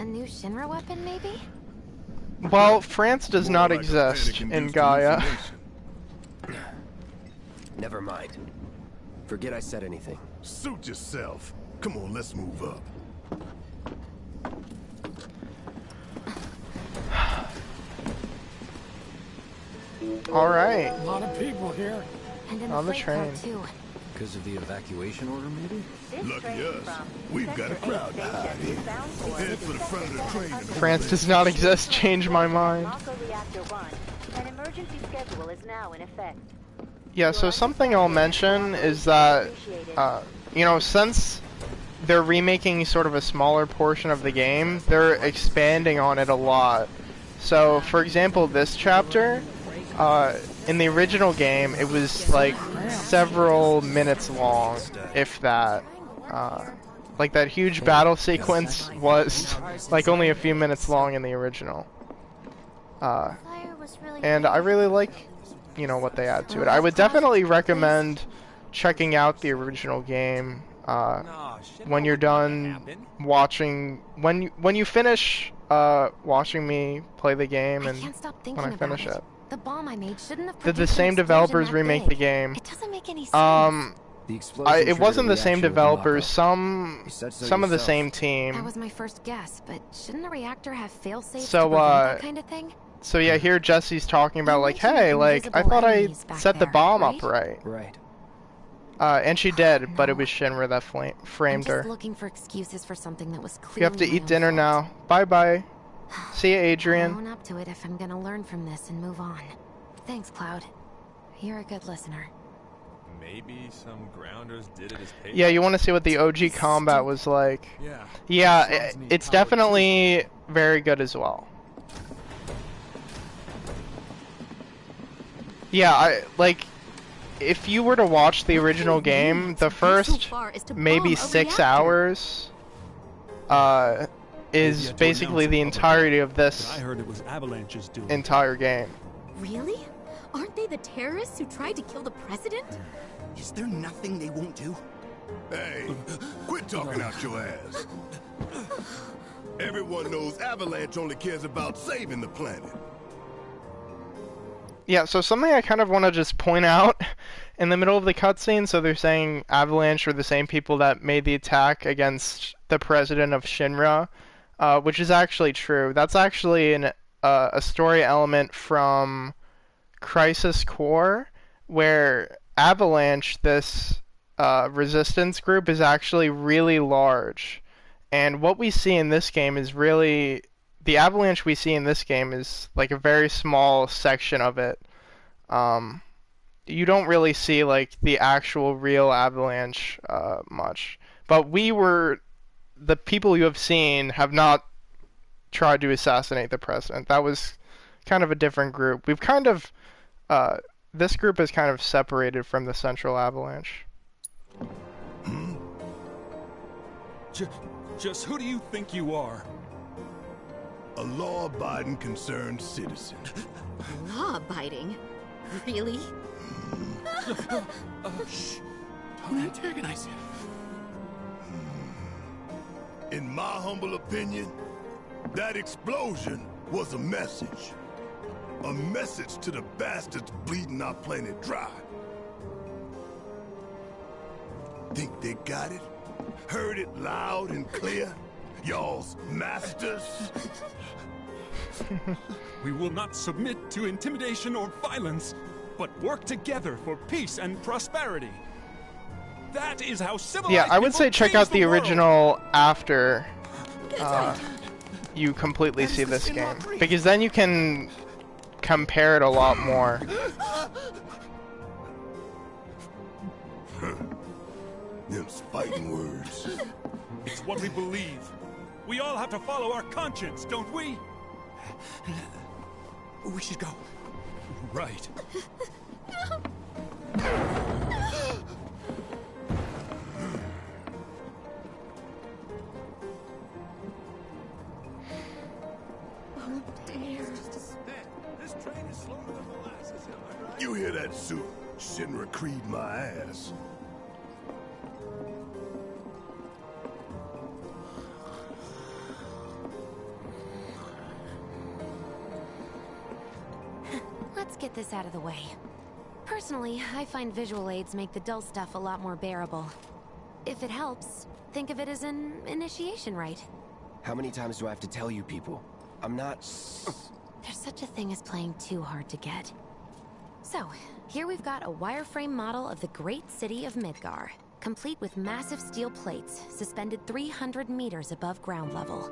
A new Shinra weapon, maybe? Well, France does not exist in Gaia. Never mind. Forget I said anything. Suit yourself. Come on, let's move up. Alright. A lot of people here. And in On the freight car, train. too. Because of the evacuation order, maybe? Lucky us. We've got a crowd to hide here. Head for the front of the train. and France does not exist, change my mind. Mako Reactor 1. An emergency schedule is now in effect. Yeah, so something I'll mention is that, you know, since they're remaking sort of a smaller portion of the game, they're expanding on it a lot. So, for example, this chapter, in the original game, it was like several minutes long, if that. Like that huge battle sequence was like only a few minutes long in the original. And I really like, you know, what they add to it. I would definitely recommend checking out the original game when you're done watching, when you finish watching me play the game, and Can't stop thinking when I finish about it. The bomb I made shouldn't have Did the produced an same explosion developers that remake big. the game? It doesn't make any sense. It wasn't the same developers. Some said so of the yourself. same That team. was my first guess, but shouldn't a reactor have fail-safes So, to prevent that kind of thing? So yeah, here Jesse's talking about like, mentioned hey, like I invisible thought I enemies back set the there, bomb right? up right. Right. And she did, but it was Shinra that framed I'm her. just looking for excuses for something that was clearly You have to my eat own dinner fault. now. Bye bye. See ya, I'll Adrian. own up to it if I'm gonna learn from this and move on. Thanks, Cloud. You're a good listener. Maybe some grounders did it as payback. Yeah, you want to see what the OG combat was like? Yeah. Yeah, it's definitely very good as well. Yeah, if you were to watch the original game, the first maybe 6 hours is basically the entirety of this I heard it was Avalanche's doing. entire game. Really? Aren't they the terrorists who tried to kill the president? Is there nothing they won't do? Hey, quit talking out your ass. Everyone knows Avalanche only cares about saving the planet. Yeah, so something I kind of want to just point out in the middle of the cutscene, so they're saying Avalanche were the same people that made the attack against the president of Shinra, which is actually true. That's actually a story element from Crisis Core, where Avalanche, this resistance group, is actually really large. And what we see in this game is really... The Avalanche we see in this game is like a very small section of it. You don't really see like the actual real Avalanche much. But the people you have seen have not tried to assassinate the president. That was kind of a different group. We've kind of... this group is kind of separated from the central Avalanche. Just who do you think you are? A law-abiding concerned citizen. Law-abiding? Really? Shh. Don't antagonize him. In my humble opinion, that explosion was a message. A message to the bastards bleeding our planet dry. Think they got it? Heard it loud and clear? Y'all's masters? We will not submit to intimidation or violence, but work together for peace and prosperity. That is how civilized Yeah, I would people say check change out the world. original after you completely see this game, because then you can compare it a lot more. Them's fighting words. It's what we believe. We all have to follow our conscience, don't we? We should go. Right. Oh dear. This train is slower than molasses, am I right? You hear that, suit? Shinra creed my ass. Let's get this out of the way. Personally, I find visual aids make the dull stuff a lot more bearable. If it helps, think of it as an initiation rite. How many times do I have to tell you people? I'm not... There's such a thing as playing too hard to get. So, here we've got a wireframe model of the great city of Midgar, complete with massive steel plates suspended 300 meters above ground level.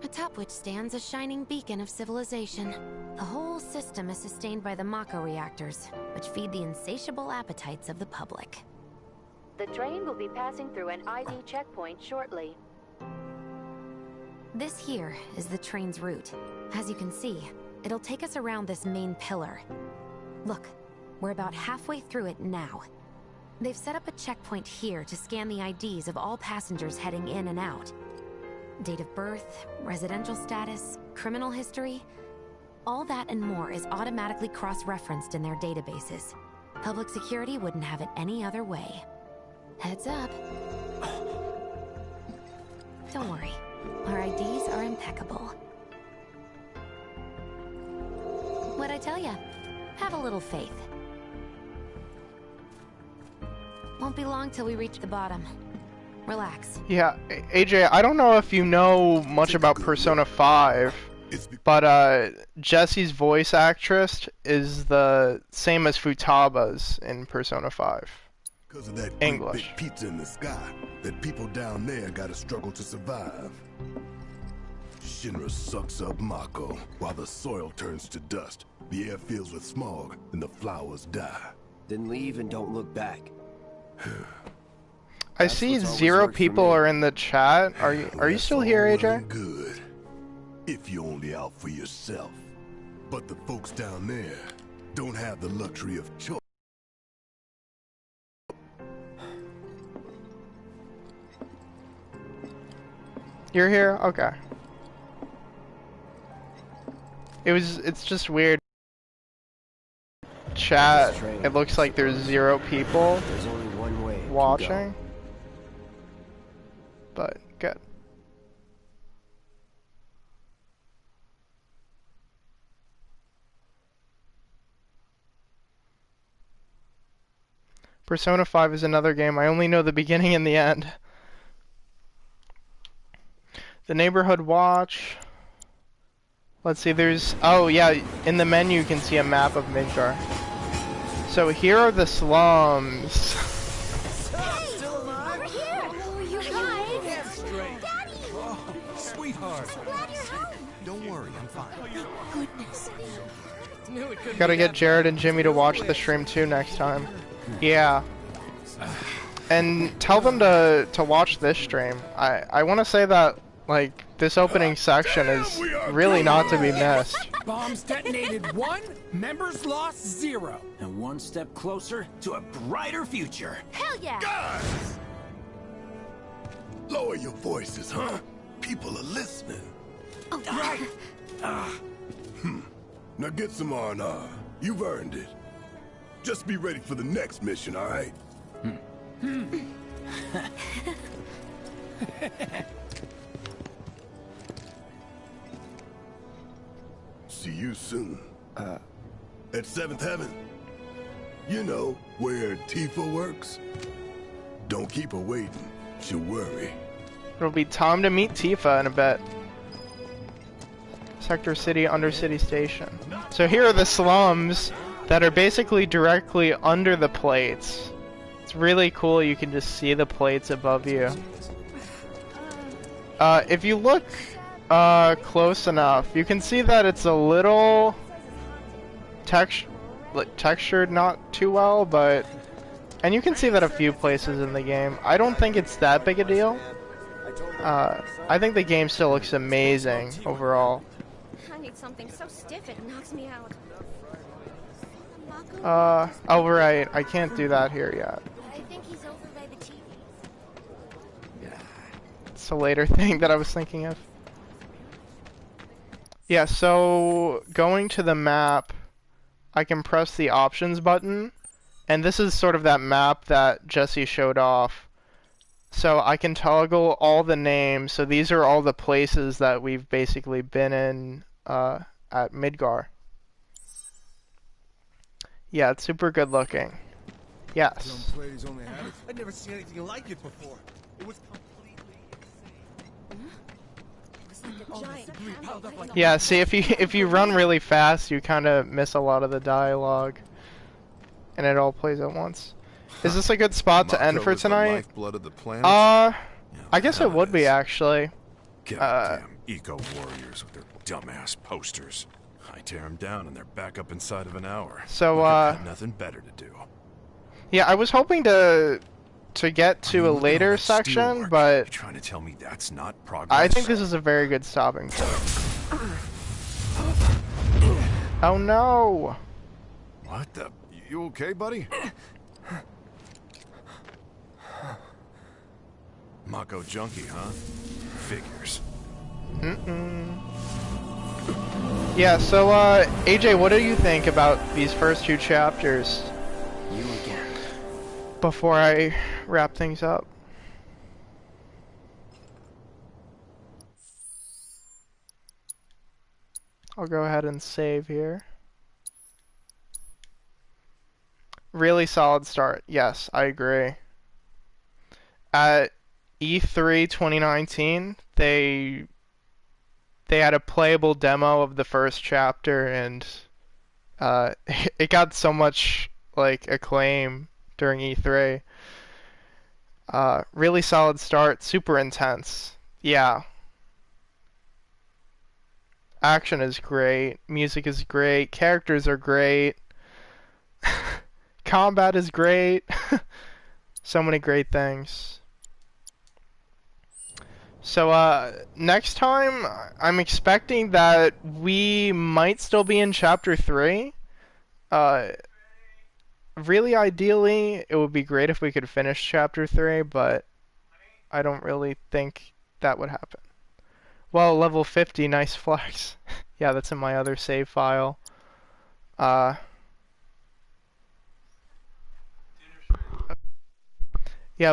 Atop which stands a shining beacon of civilization. The whole system is sustained by the mako reactors, which feed the insatiable appetites of the public. The train will be passing through an ID checkpoint shortly. This here is the train's route. As you can see, it'll take us around this main pillar. Look, we're about halfway through it now. They've set up a checkpoint here to scan the IDs of all passengers heading in and out. Date of birth, residential status, criminal history, all that and more is automatically cross-referenced in their databases. Public security wouldn't have it any other way. Heads up. Don't worry. Our IDs are impeccable. What'd I tell ya? Have a little faith. Won't be long till we reach the bottom. Relax. Yeah, AJ, I don't know if you know much about Persona 5, but Jessie's voice actress is the same as Futaba's in Persona 5. Because of that English. big pizza in the sky, that people down there gotta struggle to survive. Shinra sucks up Mako, while the soil turns to dust, the air fills with smog, and the flowers die. Then leave and don't look back. I see 0 people are in the chat. Are you still here, AJ? Good. If you're only out for yourself. But the folks down there don't have the luxury of choice. You're here? Okay. It's just weird. Chat, it looks like there's 0 people There's only one way it can watching. go. But good. Persona 5 is another game. I only know the beginning and the end. The Neighborhood Watch. Let's see, there's... Oh, yeah, in the menu you can see a map of Midgar. So here are the slums. Hey! Over here! Oh, you guys! Daddy! Oh, sweetheart. So glad you're home. Don't worry, I'm fine. Goodness. Gotta get Jared and Jimmy to watch the stream too next time. Yeah. And tell them to watch this stream. I want to say that, like, this opening section is really not to be missed. Bombs detonated 1, members lost 0. And one step closer to a brighter future. Hell yeah! Guys! Lower your voices, huh? People are listening. Oh, right. Now get some R&R. You've earned it. Just be ready for the next mission, all right? See you soon. At 7th Heaven. You know, where Tifa works. Don't keep her waiting. She'll worry. It'll be time to meet Tifa in a bit. Sector City, Undercity Station. So here are the slums that are basically directly under the plates. It's really cool, you can just see the plates above you. If you look close enough, you can see that it's a little textured not too well, but... And you can see that a few places in the game. I don't think it's that big a deal. I think the game still looks amazing overall. I need something so stiff it knocks me out. Oh right, I can't do that here yet. I think he's over by the TV. It's a later thing that I was thinking of. Yeah, so going to the map, I can press the options button, and this is sort of that map that Jesse showed off. So I can toggle all the names, so these are all the places that we've basically been in at Midgar. Yeah, it's super good looking. Yes. I'd never seen anything like it before. It was completely insane. Yeah, see, if you run really fast, you kind of miss a lot of the dialogue, and it all plays at once. Is this a good spot to end for tonight? I guess it would be actually. Goddamn eco warriors with their dumbass posters. I tear them down and they're back up inside of an hour. So got nothing better to do. Yeah, I was hoping to get to a later section, but You're trying to tell me that's not progress? I think this is a very good stopping point. Oh no! What the? You okay, buddy? Mako junkie, huh? Figures. Yeah, so AJ, what do you think about these first 2 chapters? You again. Before I wrap things up. I'll go ahead and save here. Really solid start. Yes, I agree. At E3 2019, they had a playable demo of the first chapter, and it got so much like acclaim during E3. Really solid start, super intense. Yeah. Action is great, music is great, characters are great, combat is great. So many great things. So, next time, I'm expecting that we might still be in Chapter 3. Really ideally, it would be great if we could finish Chapter 3, but I don't really think that would happen. Well, level 50, nice flex. Yeah, that's in my other save file. Yeah,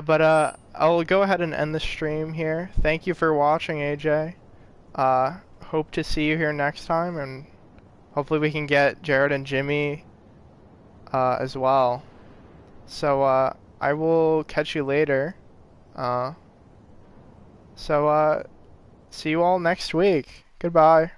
but I'll go ahead and end the stream here. Thank you for watching, AJ. Hope to see you here next time, and hopefully we can get Jared and Jimmy as well. So I will catch you later. So see you all next week. Goodbye.